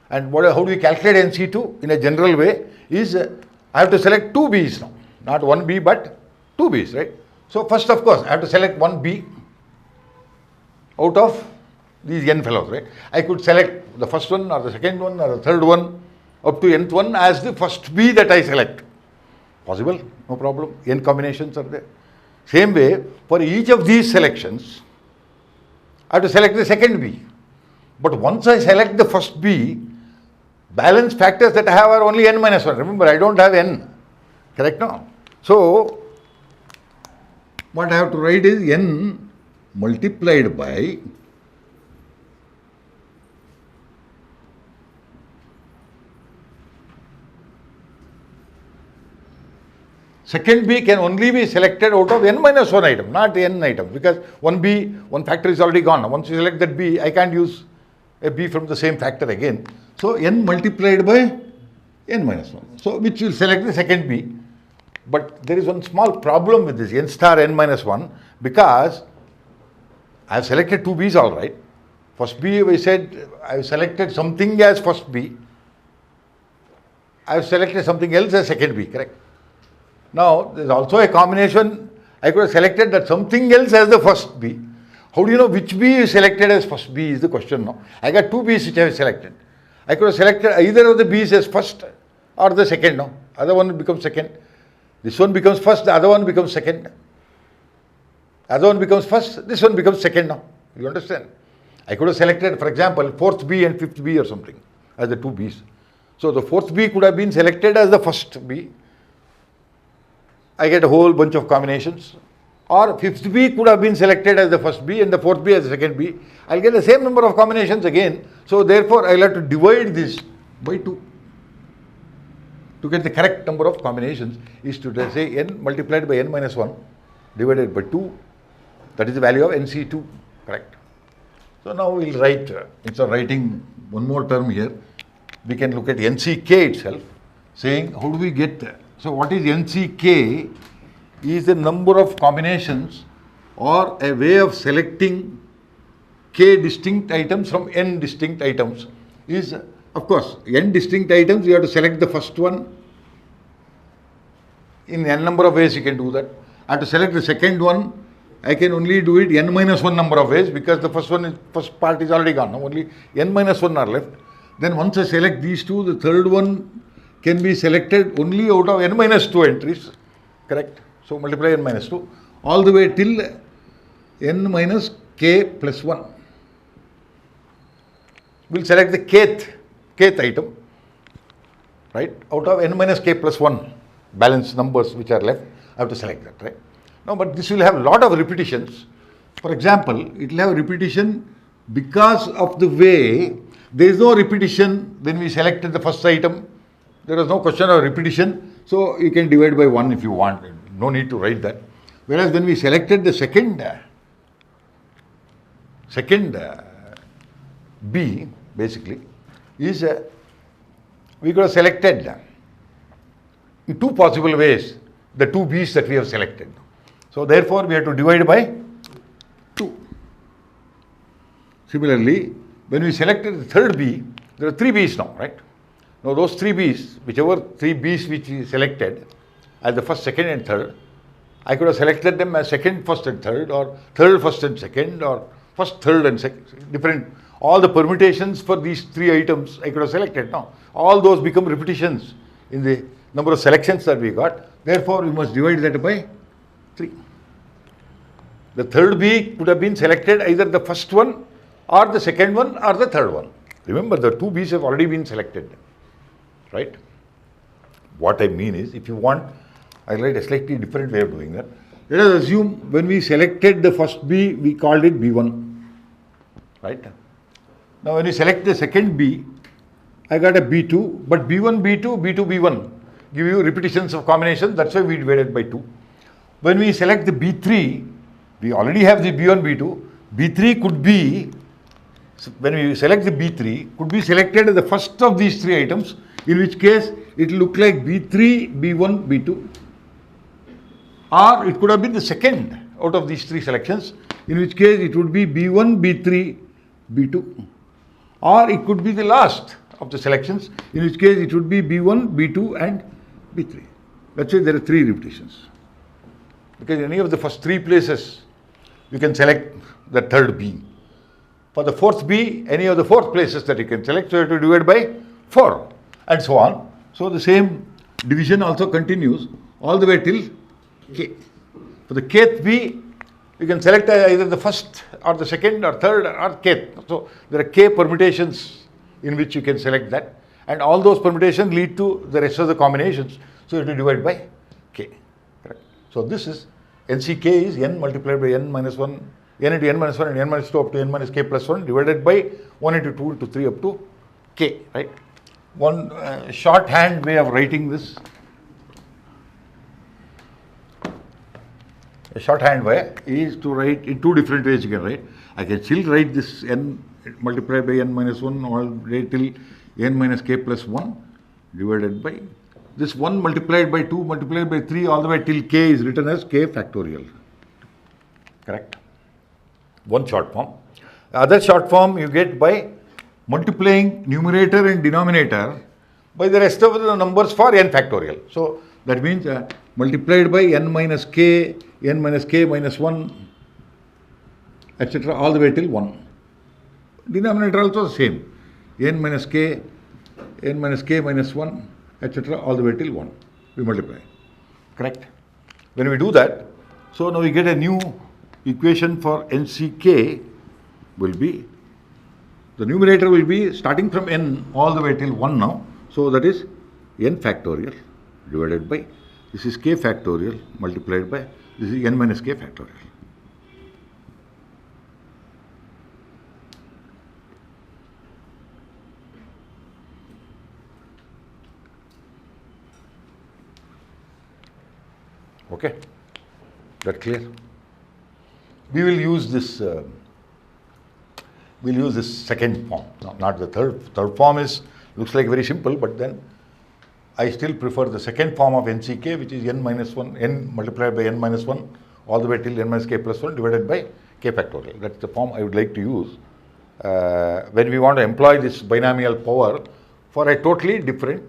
And how do we calculate NC2? In a general way is, I have to select two b's now. Not one b, but two b's, right? So, first of course, I have to select one b out of these n fellows, right? I could select the first one or the second one or the third one up to nth one as the first b that I select. Possible, no problem. N combinations are there. Same way, for each of these selections, I have to select the second b. But once I select the first b, balance factors that I have are only n minus 1. Remember, I don't have n. Correct now? So, what I have to write is n multiplied by second b can only be selected out of n minus 1 item, not n items, because one factor is already gone. Once you select that b, I can't use a b from the same factor again. So n multiplied by n minus 1. So which will select the second b. But there is one small problem with this n star n minus 1, because I have selected two b's all right. First b, I said I have selected something as first b. I have selected something else as second b, correct? Now there is also a combination. I could have selected that something else as the first b. How do you know which b is selected as first b is the question now. I got two b's which I have selected. I could have selected either of the b's as first or the second now. Other one becomes second. This one becomes first, the other one becomes second. Other one becomes first, this one becomes second now. You understand? I could have selected, for example, fourth b and fifth b or something as the two b's. So the fourth b could have been selected as the first b. I get a whole bunch of combinations. Or fifth b could have been selected as the first b and the fourth b as the second b. I'll get the same number of combinations again. So therefore, I'll have to divide this by 2. To get the correct number of combinations is to say n multiplied by n minus 1 divided by 2. That is the value of NC2, correct? So now we'll write, instead of writing one more term here, we can look at NCK itself, saying how do we get, so what is NCK is the number of combinations or a way of selecting k distinct items from n distinct items. Is, of course, n distinct items, you have to select the first one. In n number of ways you can do that. I have to select the second one. I can only do it n minus 1 number of ways, because the first part is already gone. Now only n minus 1 are left. Then once I select these two, the third one can be selected only out of n minus 2 entries. Correct? So multiply n minus 2 all the way till n minus k plus 1. We'll select the kth item, right, out of n minus k plus 1 balance numbers which are left. I have to select that, right? Now, but this will have a lot of repetitions. For example, it will have repetition because of the way there is no repetition when we selected the first item. There was no question of repetition, so you can divide by 1 if you want. No need to write that. Whereas when we selected the second B, basically, is we could have selected in two possible ways the two B's that we have selected. So therefore, we have to divide by 2. Similarly, when we selected the third B, there are 3 B's now, right? Now those 3 B's, whichever 3 B's which we selected as the first, second and third, I could have selected them as second, first and third, or third, first and second, or first, third and second, different. All the permutations for these 3 items I could have selected now. All those become repetitions in the number of selections that we got. Therefore, we must divide that by 3. The third B could have been selected either the first one or the second one or the third one. Remember, the 2 B's have already been selected, right? What I mean is, if you want, I'll write a slightly different way of doing that. Let us assume when we selected the first B, we called it B1, right? Now when we select the second B, I got a B2, but B1, B2, B2, B1 give you repetitions of combinations. That's why we divided by 2. When we select the B3, we already have the B1, B2. B3 could be, when we select the B3, could be selected as the first of these 3 items, in which case it will look like B3, B1, B2. Or it could have been the second out of these 3 selections, in which case it would be B1, B3, B2. Or it could be the last of the selections, in which case it would be B1, B2 and B3. That's why there are 3 repetitions. Because in any of the first 3 places, you can select the third B. For the fourth B, any of the 4 places that you can select, so you have to divide by 4 and so on. So the same division also continues all the way till K. For the kth B, you can select either the first or the second or third or kth. So there are K permutations in which you can select that, and all those permutations lead to the rest of the combinations. So you have to divide by K. Correct? So this is NCK is n multiplied by n minus 1, n into n minus 1 and n minus 2 up to n minus k plus 1 divided by 1 into 2 into 3 up to K. Right? One shorthand way of writing this. A shorthand way is to write in 2 different ways. You can write. I can still write this n multiplied by n minus 1 all the way till n minus k plus 1. divided by this 1 multiplied by 2 multiplied by 3 all the way till k is written as k factorial. Correct? One short form. The other short form you get by multiplying numerator and denominator by the rest of the numbers for n factorial. So that means multiplied by n minus k minus 1, etc. all the way till 1. Denominator also the same. n minus k minus 1, etc. all the way till 1. We multiply. Correct? When we do that, so now we get a new equation for nck will be, the numerator will be starting from n all the way till 1 now. So that is n factorial divided by, this is k factorial multiplied by, this is n minus k factorial. Okay, that clear? We will use this. We'll use this second form, not the third. Third form looks like very simple, but then I still prefer the second form of nck, which is n minus 1, n multiplied by n minus 1 all the way till n minus k plus 1 divided by k factorial. That's the form I would like to use when we want to employ this binomial power for a totally different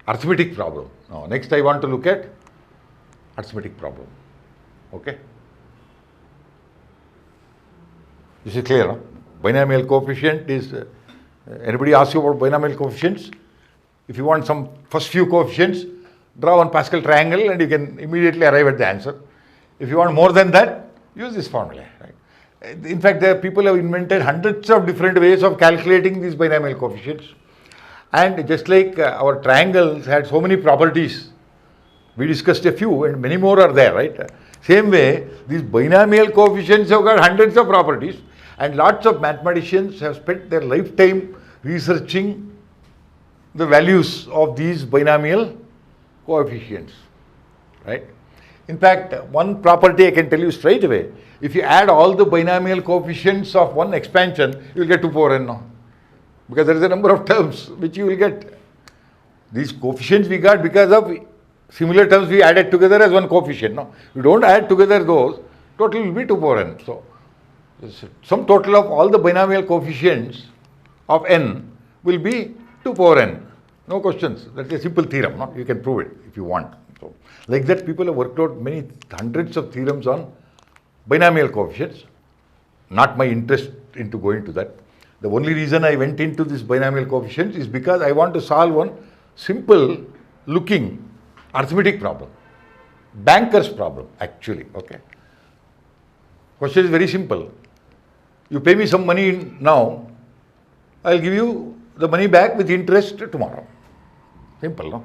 arithmetic problem. Now, next I want to look at arithmetic problem. Okay? This is clear, no? Binomial coefficient is, anybody asks you about binomial coefficients? If you want some first few coefficients, draw one Pascal triangle and you can immediately arrive at the answer. If you want more than that, use this formula. Right? In fact, there people have invented hundreds of different ways of calculating these binomial coefficients. And just like our triangles had so many properties, we discussed a few and many more are there, right? Same way, these binomial coefficients have got hundreds of properties, and lots of mathematicians have spent their lifetime researching the values of these binomial coefficients, right? In fact, one property I can tell you straight away, if you add all the binomial coefficients of one expansion, you will get 2 power n now. Because there is a number of terms which you will get. These coefficients we got because of similar terms we added together as one coefficient. No, you don't add together those, total will be 2 power n. So, sum total of all the binomial coefficients of n will be 2 power n. No questions. That's a simple theorem. No? You can prove it if you want. So, like that, people have worked out many hundreds of theorems on binomial coefficients. Not my interest into going to that. The only reason I went into this binomial coefficients is because I want to solve one simple looking arithmetic problem. Banker's problem, actually. Okay. Question is very simple. You pay me some money now, I'll give you the money back with interest tomorrow. Simple, no?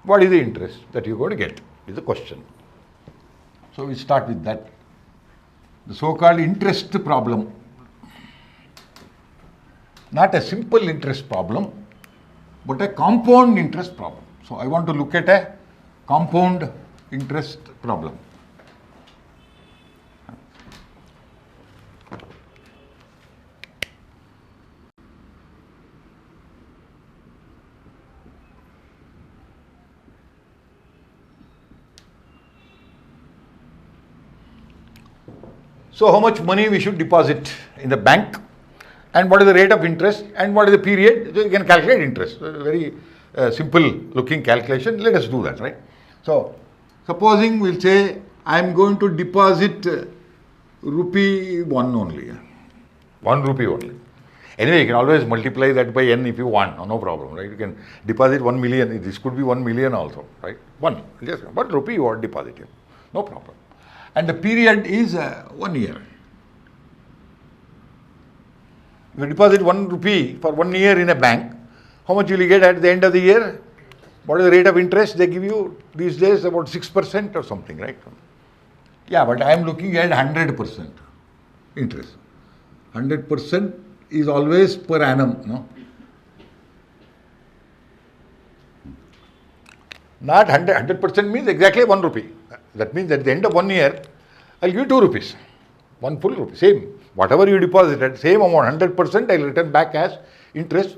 What is the interest that you're going to get is the question. So we start with that. The so-called interest problem. Not a simple interest problem, but a compound interest problem. So I want to look at a compound interest problem. So how much money we should deposit in the bank, and what is the rate of interest, and what is the period? So you can calculate interest. Very simple looking calculation. Let us do that, right? So supposing we'll say I am going to deposit rupee 1 only. 1 rupee only. Anyway, you can always multiply that by n if you want. No problem, right? You can deposit 1 million. This could be 1 million also, right? 1. Just 1 rupee you want to deposit here. No problem. And the period is 1 year. If you deposit 1 rupee for 1 year in a bank, how much will you get at the end of the year? What is the rate of interest they give you these days? About 6% or something, right? Yeah, but I am looking at 100% interest. 100% is always per annum, no? Not 100% means exactly 1 rupee. That means at the end of 1 year, I'll give you 2 rupees. 1 full rupee, same. Whatever you deposited, same amount, 100%, I'll return back as interest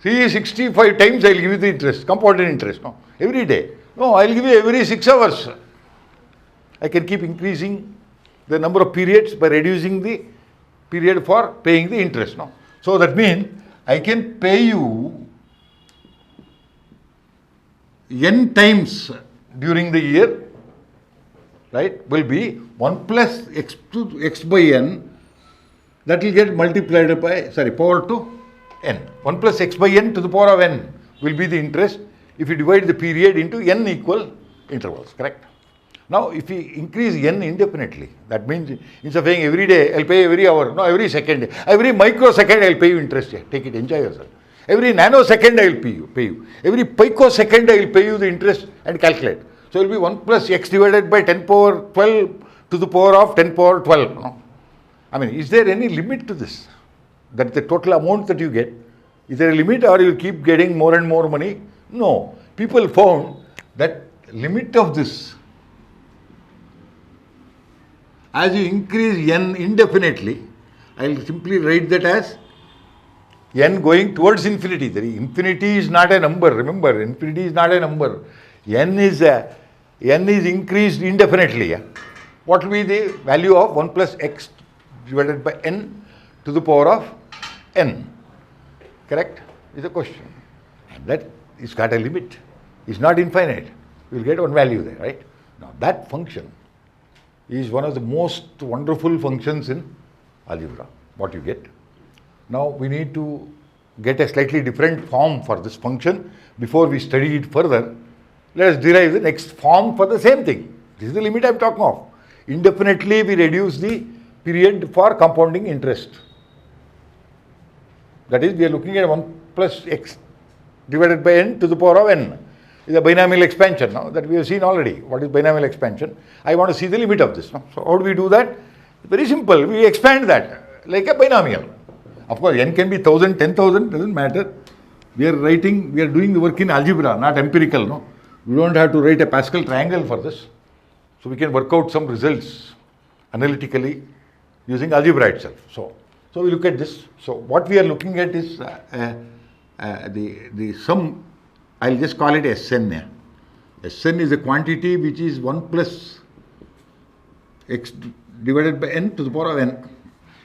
365 times I will give you the interest, compounded interest, no, every day. No, I will give you every 6 hours. I can keep increasing the number of periods by reducing the period for paying the interest, no. So that means I can pay you n times during the year, right, will be 1 plus x by n, that will get multiplied by, power to n. 1 plus x by n to the power of n will be the interest if you divide the period into n equal intervals, correct? Now, if we increase n indefinitely, that means instead of paying every day, I'll pay every hour, no, every second, every microsecond I'll pay you interest here. Take it, enjoy yourself. Every nanosecond I will pay you. Every picosecond I will pay you the interest and calculate. So it will be 1 plus x divided by 10 power 12 to the power of 10 power 12. No? I mean, is there any limit to this? That the total amount that you get, is there a limit or you keep getting more and more money? No. People found that limit of this, as you increase n indefinitely, I will simply write that as n going towards infinity. The infinity is not a number. Remember, infinity is not a number. N is increased indefinitely. Yeah? What will be the value of 1 plus x divided by n to the power of n? Correct? Is the question. And that is got a limit. It's not infinite. You will get one value there, right? Now that function is one of the most wonderful functions in algebra, what you get. Now we need to get a slightly different form for this function. Before we study it further, let us derive the next form for the same thing. This is the limit I am talking of. Indefinitely we reduce the period for compounding interest. That is, we are looking at 1 plus x divided by n to the power of n. Is a binomial expansion now that we have seen already. What is binomial expansion? I want to see the limit of this. No? So how do we do that? Very simple. We expand that like a binomial. Of course, n can be 1000, 10,000, doesn't matter. We are doing the work in algebra, not empirical. No, we don't have to write a Pascal triangle for this. So we can work out some results analytically using algebra itself. So we look at this. So what we are looking at is the sum. I'll just call it Sn. Yeah. Sn is a quantity which is 1 plus x divided by n to the power of n.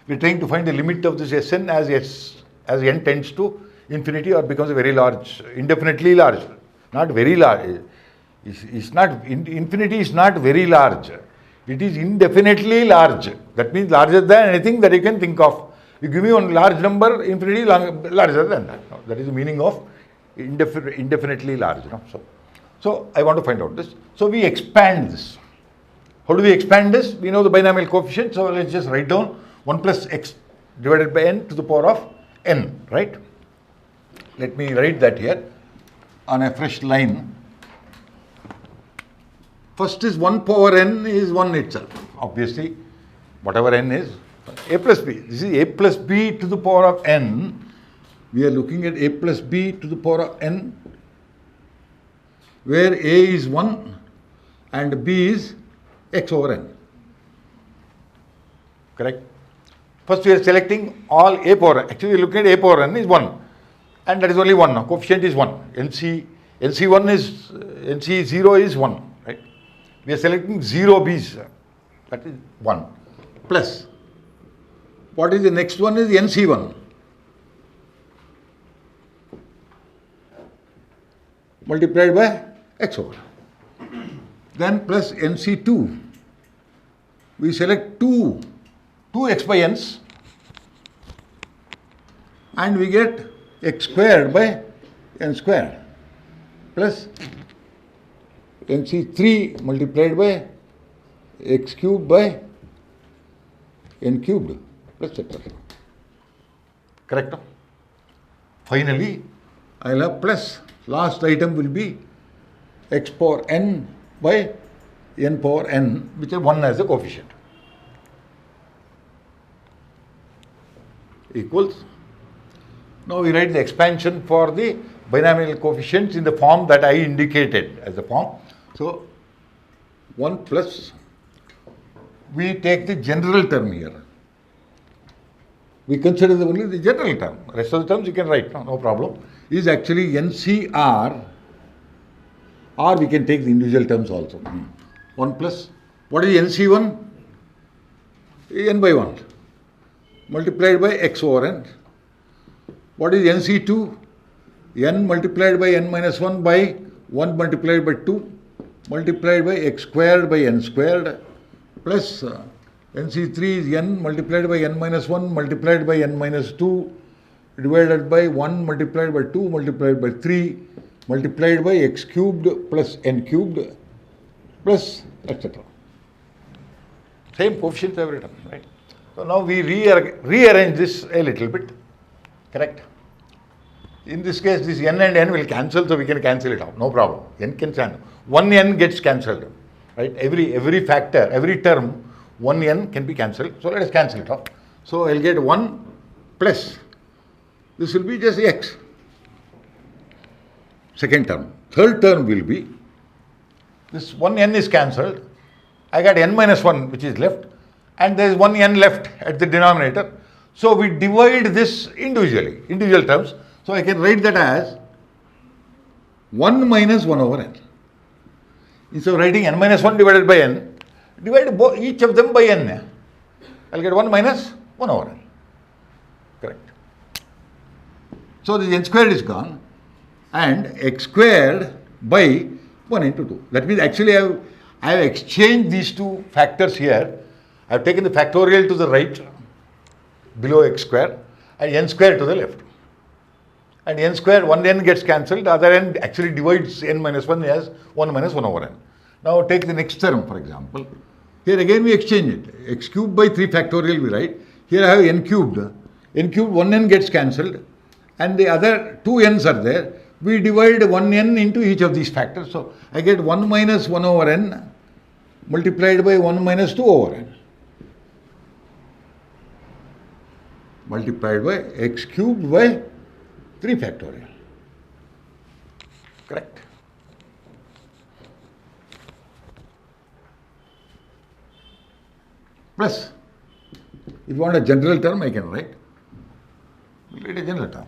We are trying to find the limit of this Sn as n tends to infinity or becomes a very large, indefinitely large, not very large. Infinity is not very large. It is indefinitely large. That means larger than anything that you can think of. You give me one large number, infinity larger than that. No, that is the meaning of indefinitely large. No? So I want to find out this. So we expand this. How do we expand this? We know the binomial coefficient. So let's just write down 1 plus x divided by n to the power of n, right? Let me write that here on a fresh line. First is 1 power n is 1 itself. Obviously, whatever n is, a plus b. This is a plus b to the power of n. We are looking at a plus b to the power of n, where a is 1 and b is x over n. Correct? First we are selecting all a power n. Actually, we are looking at a power n is 1. And that is only 1 now. Coefficient is 1. NC0 is 1. Right? We are selecting 0 b's. That is 1. Plus. What is the next one is NC1. Multiplied by x over. Then plus NC2. We select 2 x by n's and we get x squared by n squared plus NC3 multiplied by x cubed by n cubed plus etc. Correct? Finally, I will have plus. Last item will be x power n by n power n, which is 1 as a coefficient. Equals. Now we write the expansion for the binomial coefficients in the form that I indicated as the form. So 1 plus, we take the general term here. We consider only the general term. Rest of the terms you can write, no problem. is actually NCR, or we can take the individual terms also. 1 plus, what is NC1? N by 1 multiplied by x over n. What is NC2? N multiplied by n minus 1 by 1 multiplied by 2 multiplied by x squared by n squared plus NC3 is n multiplied by n minus 1 multiplied by n minus 2 divided by 1 multiplied by 2 multiplied by 3 multiplied by x cubed plus n cubed plus etc. Same coefficients every time, right? So now we rearrange this a little bit, correct? In this case, this n and n will cancel, so we can cancel it out, no problem. N can cancel. 1 n gets cancelled, right? Every factor, every term, 1 n can be cancelled. So let us cancel it off. So I'll get 1 plus, this will be just x. Second term. Third term will be, this 1 n is cancelled. I got n minus 1 which is left, and there is 1 n left at the denominator. So we divide this individually, individual terms. So I can write that as 1 minus 1 over n. Instead of writing n minus 1 divided by n, divide each of them by n. I'll get 1 minus 1 over n. Correct. So the n squared is gone, and x squared by 1 into 2. That means actually I have exchanged these two factors here. I have taken the factorial to the right, below x square, and n square to the left. And n square, 1 n gets cancelled, the other end actually divides n minus 1 as 1 minus 1 over n. Now take the next term, for example. Here again we exchange it. X cubed by 3 factorial we write. Here I have n cubed. N cubed, 1 n gets cancelled, and the other 2 n's are there. We divide 1 n into each of these factors. So I get 1 minus 1 over n multiplied by 1 minus 2 over n multiplied by x cubed by 3 factorial. Correct. Plus, if you want a general term, I can write. We'll write a general term.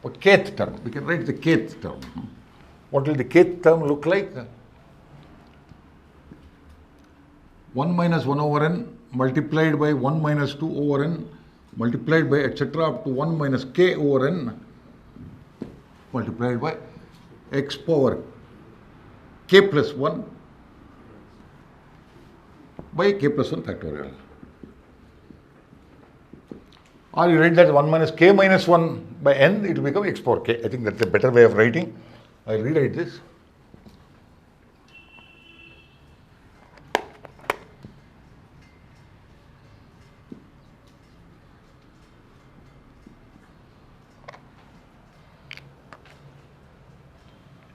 For kth term, we can write the kth term. What will the kth term look like? 1 minus 1 over n multiplied by 1 minus 2 over n multiplied by etc. up to 1 minus k over n multiplied by x power k plus 1 by k plus 1 factorial. Or you write that 1 minus k minus 1 by n, it will become x power k. I think that's a better way of writing. I will rewrite this.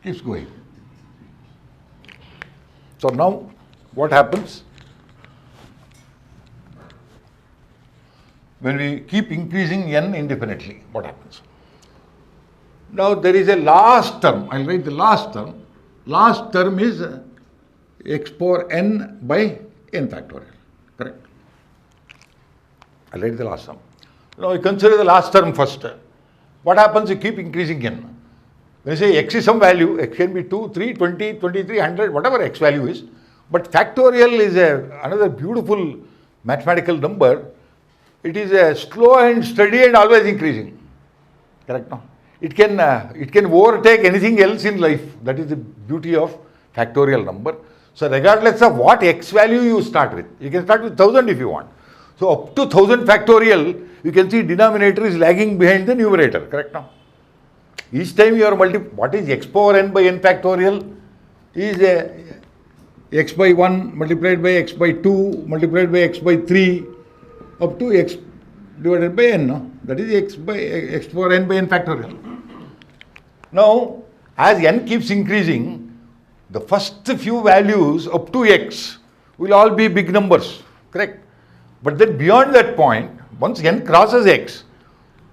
Keeps going. So now what happens? When we keep increasing n indefinitely, what happens? Now there is a last term. I'll write the last term. Last term is x power n by n factorial. Correct? I'll write the last term. Now we consider the last term first. What happens? You keep increasing n. When you say x is some value, x can be 2, 3, 20, 23, 100, whatever x value is. But factorial is another beautiful mathematical number. It is a slow and steady and always increasing. Correct? No? It can overtake anything else in life. That is the beauty of factorial number. So regardless of what x value you start with, you can start with 1000 if you want. So up to 1000 factorial, you can see denominator is lagging behind the numerator. Correct? No? Each time you are what is x power n by n factorial is x by 1 multiplied by x by 2 multiplied by x by 3 up to x divided by n. No? That is x power n by n factorial. Now, as n keeps increasing, the first few values up to x will all be big numbers. Correct? But then beyond that point, once n crosses x,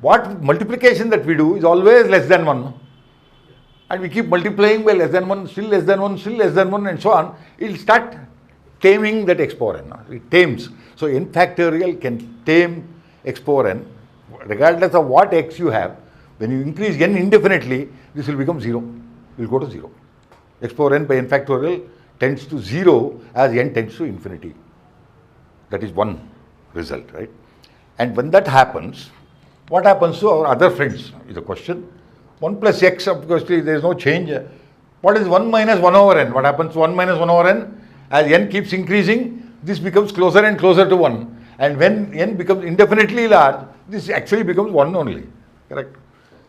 what multiplication that we do is always less than 1. And we keep multiplying by less than 1, still less than 1, still less than 1 and so on. It will start taming that x power n. It tames. So n factorial can tame x power n regardless of what x you have. When you increase n indefinitely, this will become 0. It will go to 0. X power n by n factorial tends to 0 as n tends to infinity. That is one result, right? And when that happens, what happens to our other friends is the question. 1 plus x, of course, there is no change. What is 1 minus 1 over n? What happens to 1 minus 1 over n? As n keeps increasing, this becomes closer and closer to 1. And when n becomes indefinitely large, this actually becomes 1 only. Correct?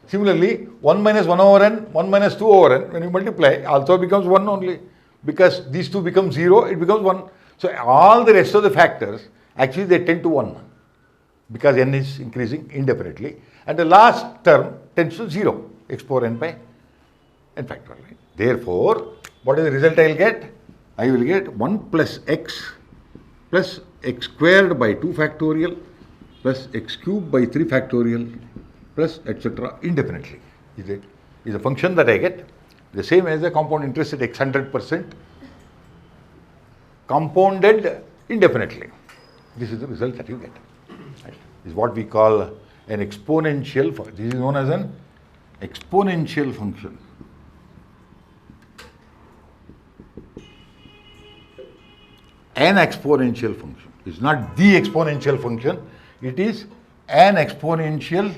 Similarly, 1 minus 1 over n, 1 minus 2 over n, when you multiply, also becomes 1 only. Because these two become 0, it becomes 1. So all the rest of the factors, actually they tend to 1. Because n is increasing indefinitely. And the last term tends to 0, x power n by n factorial. Right? Therefore, what is the result I will get? I will get 1 plus x squared by 2 factorial plus x cubed by 3 factorial plus etc. indefinitely. Is a function that I get. The same as the compound interest at x 100% compounded indefinitely. This is the result that you get. Right? This is what we call an exponential function. This is known as an exponential function. An exponential function. It's not the exponential function. It is an exponential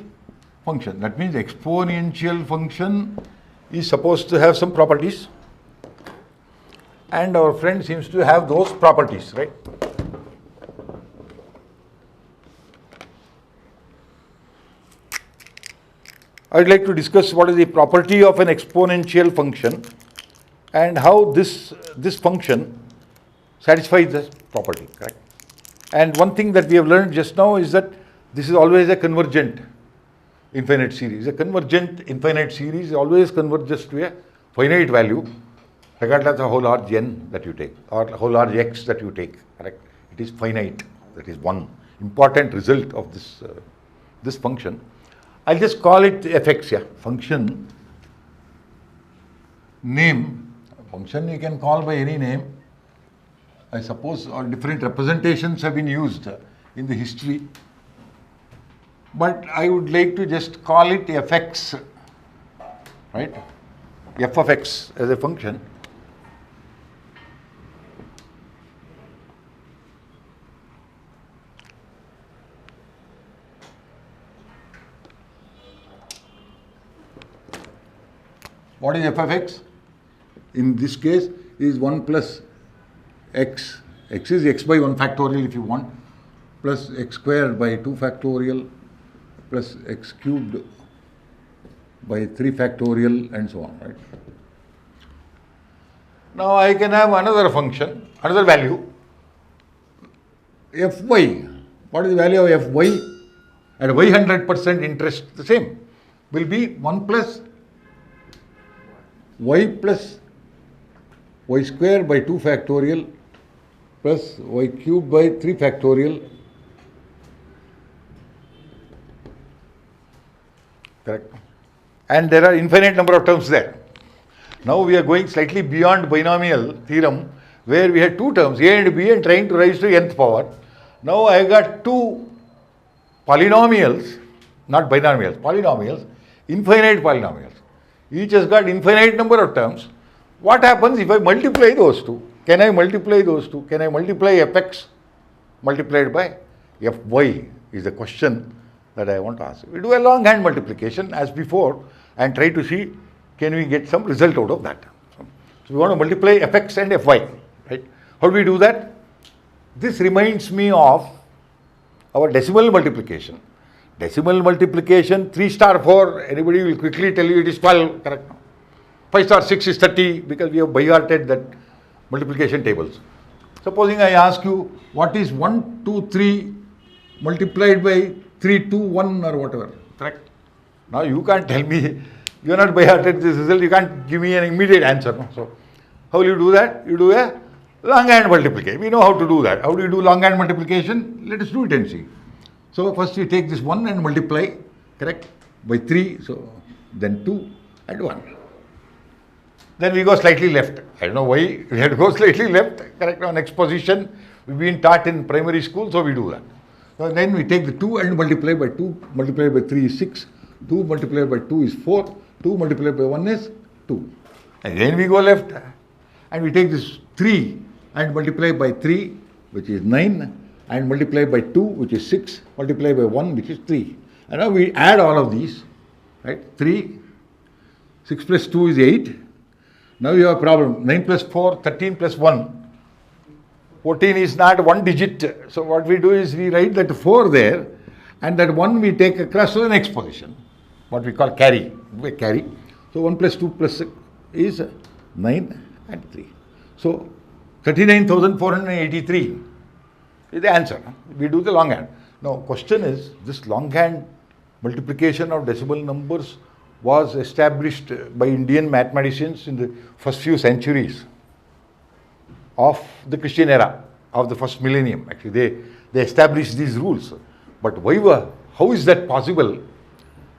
function. That means exponential function is supposed to have some properties. And our friend seems to have those properties, right? I would like to discuss what is the property of an exponential function and how this function satisfies this property, correct? And one thing that we have learned just now is that this is always a convergent infinite series. A convergent infinite series always converges to a finite value, regardless of how large n that you take or how large x that you take, correct? It is finite. That is one important result of this function. I'll just call it fx, yeah. Function name. Function you can call by any name. I suppose all different representations have been used in the history. But I would like to just call it fx, right? F of x as a function. What is f of x? In this case is 1 plus x. X is x by 1 factorial if you want, plus x squared by 2 factorial, plus x cubed by 3 factorial and so on, right? Now I can have another function, another value, fy. What is the value of fy? At y 100% interest, the same, will be 1 plus y squared by 2 factorial plus y cubed by 3 factorial. Correct. And there are infinite number of terms there. Now we are going slightly beyond binomial theorem, where we had two terms, a and b, and trying to rise to nth power. Now I got two polynomials, not binomials, polynomials, infinite polynomials. Each has got infinite number of terms. What happens if I multiply those two? Can I multiply those two? Can I multiply fx multiplied by fy is the question that I want to ask. We do a longhand multiplication as before and try to see can we get some result out of that. So we want to multiply fx and fy, right? How do we do that? This reminds me of our decimal multiplication. Decimal multiplication, 3 star 4, anybody will quickly tell you it is 12, correct? 5 star 6 is 30 because we have by-hearted that multiplication tables. Supposing I ask you what is 1, 2, 3 multiplied by 3, 2, 1 or whatever, correct? Now you can't tell me, you are not by-hearted this result, you can't give me an immediate answer. No? So how will you do that? You do a longhand multiplication. We know how to do that. How do you do longhand multiplication? Let us do it and see. So first we take this 1 and multiply, correct, by 3, so then 2 and 1. Then we go slightly left. I don't know why we have to go slightly left, correct, on next position. We've been taught in primary school, so we do that. So then we take the 2 and multiply by 2, multiply by 3 is 6, 2 multiplied by 2 is 4. 2 multiplied by 1 is 2. Again we go left and we take this 3 and multiply by 3, which is 9, and multiply by 2, which is 6, multiply by 1, which is 3. And now we add all of these, right? 3, 6 plus 2 is 8. Now you have a problem. 9 plus 4, 13 plus 1. 14 is not one digit. So what we do is we write that 4 there, and that 1 we take across to the next position, what we call carry. We carry. So 1 plus 2 plus 6 is 9 and 3. So 39,483 is the answer. We do the longhand. Now question is, this longhand multiplication of decimal numbers was established by Indian mathematicians in the first few centuries of the Christian era, of the first millennium. Actually, they established these rules. But how is that possible?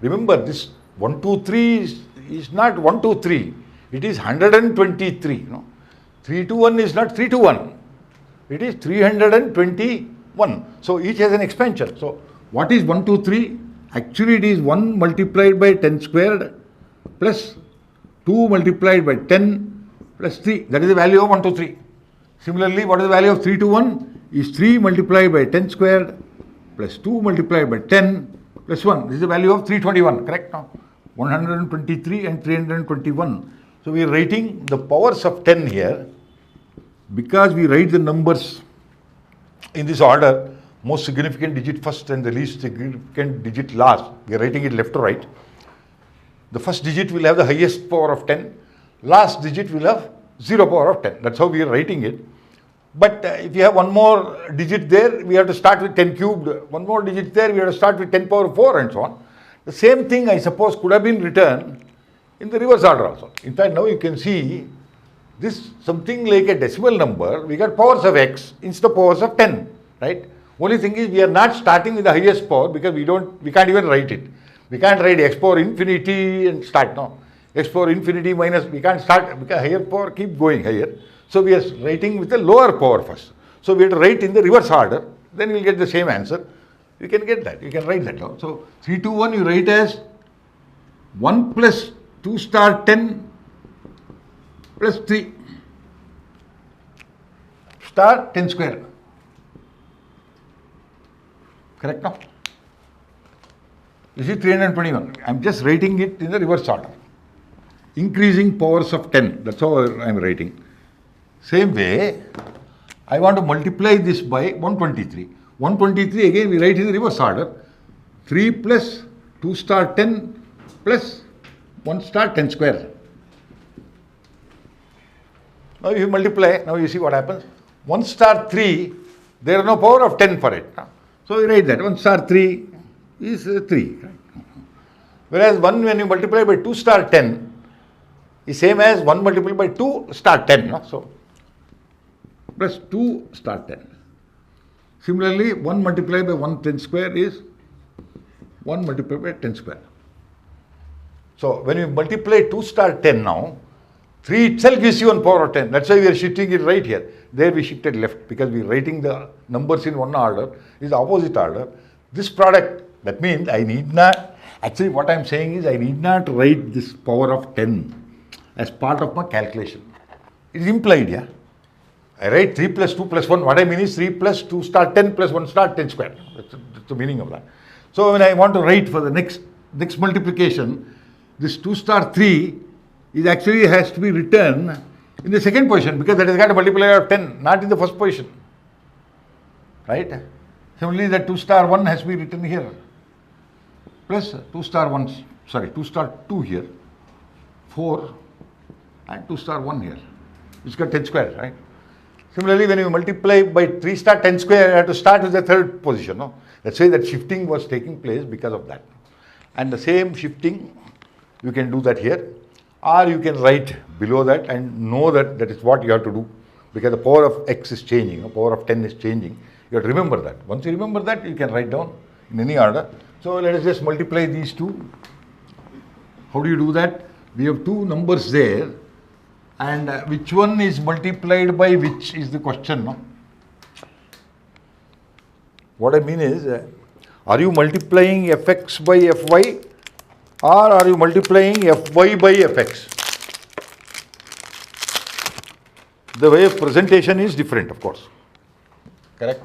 Remember, this 1, 2, 3 is not 1, 2, 3. It is 123. No? 3 to 1 is not 3 to 1. It is 321. So each has an expansion. So what is 1, 2, 3? Actually, it is 1 multiplied by 10 squared plus 2 multiplied by 10 plus 3. That is the value of 1, 2, 3. Similarly, what is the value of 3 to 1? Is 3 multiplied by 10 squared plus 2 multiplied by 10 plus 1. This is the value of 321, correct? Now, 123 and 321. So we are writing the powers of 10 here. Because we write the numbers in this order, most significant digit first and the least significant digit last. We are writing it left to right. The first digit will have the highest power of 10. Last digit will have 0 power of 10. That's how we are writing it. But if you have one more digit there, we have to start with 10 cubed. One more digit there, we have to start with 10 power 4 and so on. The same thing, I suppose, could have been written in the reverse order also. In fact, now you can see this something like a decimal number. We got powers of x instead of powers of 10, right? Only thing is we are not starting with the highest power because we can't even write it. We can't write x power infinity and start now. X power infinity minus, we can't start because higher power keep going higher. So we are writing with the lower power first. So we have to write in the reverse order, then we'll get the same answer. You can get that, you can write that down. So 3, 2, 1 you write as 1 plus 2 star 10 plus 3 star 10 square. Correct now? This is 321. I am just writing it in the reverse order. Increasing powers of 10. That's how I am writing. Same way, I want to multiply this by 123. 123 again we write in the reverse order. 3 plus 2 star 10 plus 1 star 10 square. Now if you multiply, now you see what happens. 1 star 3, there is no power of 10 for it. So you write that 1 star 3 is 3. Whereas 1 when you multiply by 2 star 10 is same as 1 multiplied by 2 star 10. No? So plus 2 star 10. Similarly, 1 multiplied by 1 10 square is 1 multiplied by 10 square. So when we multiply 2 star 10 now, 3 itself gives you 1 power of 10. That's why we are shifting it right here. There we shifted left because we are writing the numbers in one order, is the opposite order. This product, that means I need not, actually what I am saying is I need not write this power of 10 as part of my calculation. It is implied, yeah. I write 3 plus 2 plus 1. What I mean is 3 plus 2 star 10 plus 1 star 10 square. That's the meaning of that. So when I want to write for the next multiplication, this 2 star 3 is actually has to be written in the second position because that has got a multiplier of 10, not in the first position. Right? Similarly, that 2 star 1 has to be written here. Plus 2 star 1, sorry, 2 star 2 here, 4 and 2 star 1 here. It's got 10 square, right? Similarly, when you multiply by 3 star 10 square, you have to start with the third position. No? That's why that shifting was taking place because of that. And the same shifting, you can do that here. Or you can write below that and know that that is what you have to do. Because the power of x is changing, the power of 10 is changing. You have to remember that. Once you remember that, you can write down in any order. So let us just multiply these two. How do you do that? We have two numbers there. And which one is multiplied by which is the question, no? What I mean is, are you multiplying fx by fy or are you multiplying fy by fx? The way of presentation is different, of course. Correct?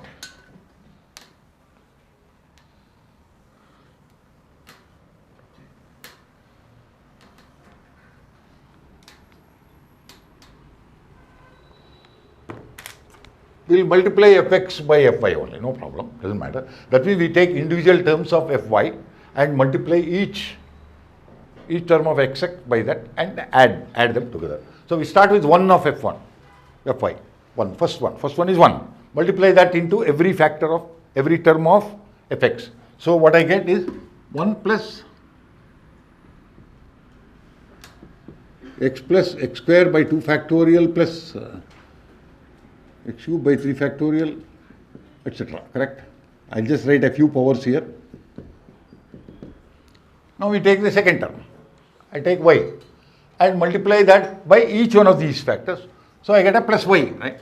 We'll multiply fx by fy only, no problem, doesn't matter. That means we take individual terms of fy and multiply each term of xx by that and add them together. So we start with 1 of f1, fy, first one is 1. Multiply that into every factor of every term of fx. So what I get is 1 plus x square by 2 factorial plus x cube by 3 factorial, etc. Correct? I'll just write a few powers here. Now we take the second term. I take y and multiply that by each one of these factors. So I get a plus y, right?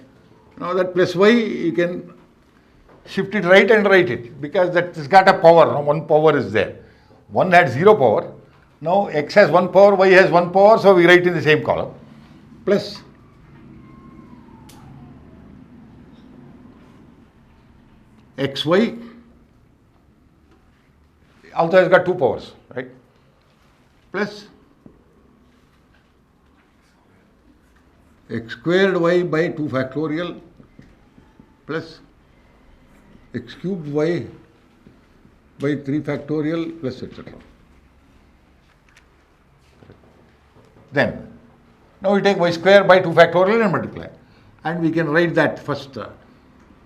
Now that plus y, you can shift it right and write it because that has got a power. Now 1 power is there. 1 had 0 power. Now x has 1 power, y has 1 power, so we write in the same column. Plus xy also has got 2 powers, right? Plus x squared y by 2 factorial plus x cubed y by 3 factorial plus etc. Then, now we take y square by 2 factorial and multiply. And we can write that first.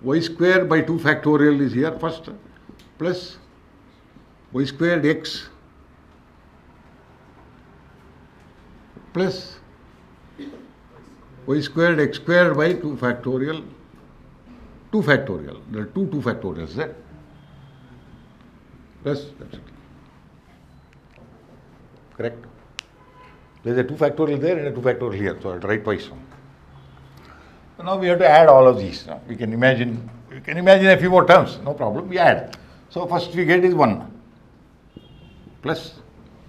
Y square by 2 factorial is here first, plus y squared x plus y squared x squared by 2 factorial, 2 factorial. There are 2 factorials there. Plus, that's it. Correct? There is a 2 factorial there and a 2 factorial here, so I'll write twice. So now we have to add all of these. We can imagine a few more terms, no problem, we add. So first we get is 1 plus,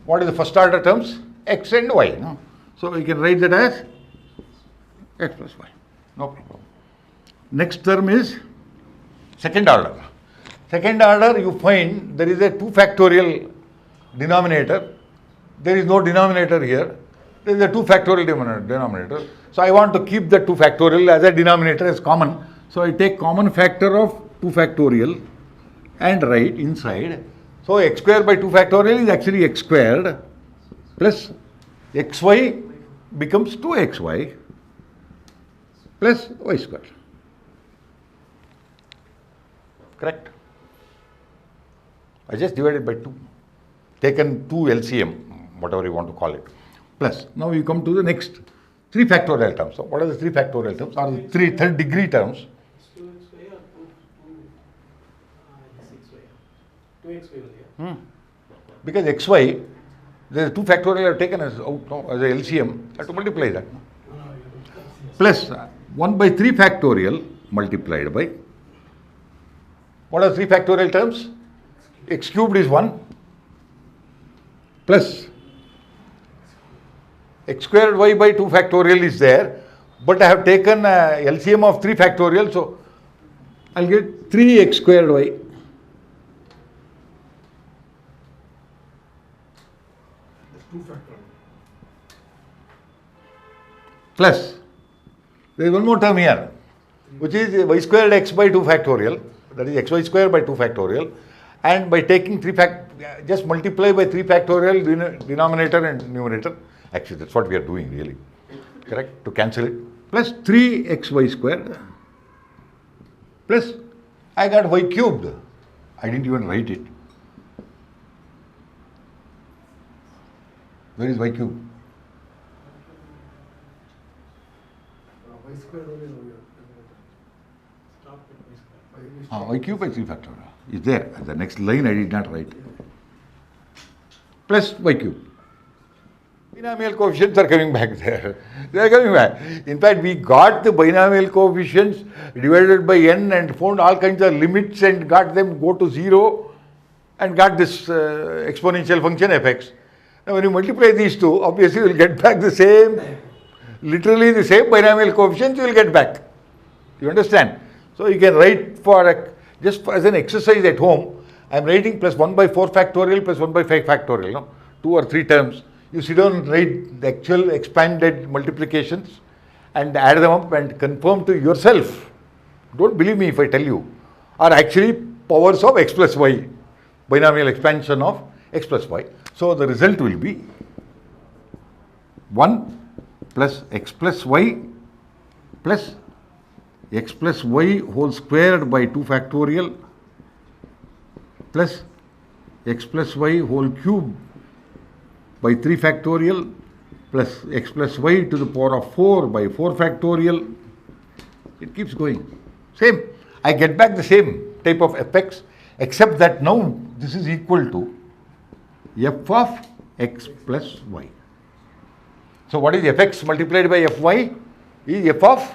what is the first order terms? X and y. No? So we can write that as x plus y, no problem. Next term is second order. Second order, you find there is a 2 factorial denominator. There is no denominator here. There is a 2 factorial denominator. So I want to keep the 2 factorial as a denominator as common. So I take common factor of 2 factorial and write inside. So x squared by 2 factorial is actually x squared plus xy becomes 2xy plus y squared. Correct? I just divided by 2. Taken 2 LCM, whatever you want to call it. Plus, now we come to the next 3 factorial terms. So what are the 3 factorial terms? Are the 3 third degree terms? 2xy. Because xy, the 2 factorial are taken as out now as a LCM. I have to multiply that. Plus 1 by 3 factorial multiplied by, what are 3 factorial terms? X cubed is 1 plus x squared y by 2 factorial is there, but I have taken LCM of 3 factorial, so I'll get 3x squared y. Plus, there is one more term here, which is y squared x by 2 factorial, that is xy squared by 2 factorial, and by taking just multiply by 3 factorial denominator and numerator. Actually, that's what we are doing really. Correct? To cancel it. Plus 3xy squared. Plus, I got y cubed. I didn't even write it. Where is y cubed? Y squared only is Y cubed by 3 factorial is there. The next line I did not write. Plus y cubed. Binomial coefficients are coming back there. They are coming back. In fact, we got the binomial coefficients divided by n and found all kinds of limits and got them go to 0 and got this exponential function fx. Now when you multiply these two, obviously you will get back the same, literally the same binomial coefficients you will get back. You understand? So you can write just as an exercise at home, I am writing plus 1 by 4 factorial plus 1 by 5 factorial, no? 2 or 3 terms. You sit down and write the actual expanded multiplications and add them up and confirm to yourself. Don't believe me if I tell you. Are actually powers of x plus y, binomial expansion of x plus y. So the result will be 1 plus x plus y plus x plus y whole squared by 2 factorial plus x plus y whole cube by 3 factorial plus x plus y to the power of 4 by 4 factorial. It keeps going. Same. I get back the same type of fx, except that now this is equal to f of x plus y. So what is fx multiplied by fy? Is f of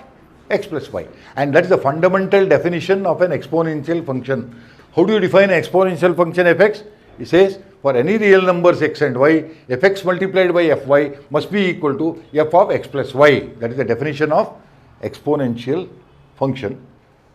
x plus y. And that is the fundamental definition of an exponential function. How do you define an exponential function fx? It says for any real numbers x and y, fx multiplied by fy must be equal to f of x plus y. That is the definition of exponential function.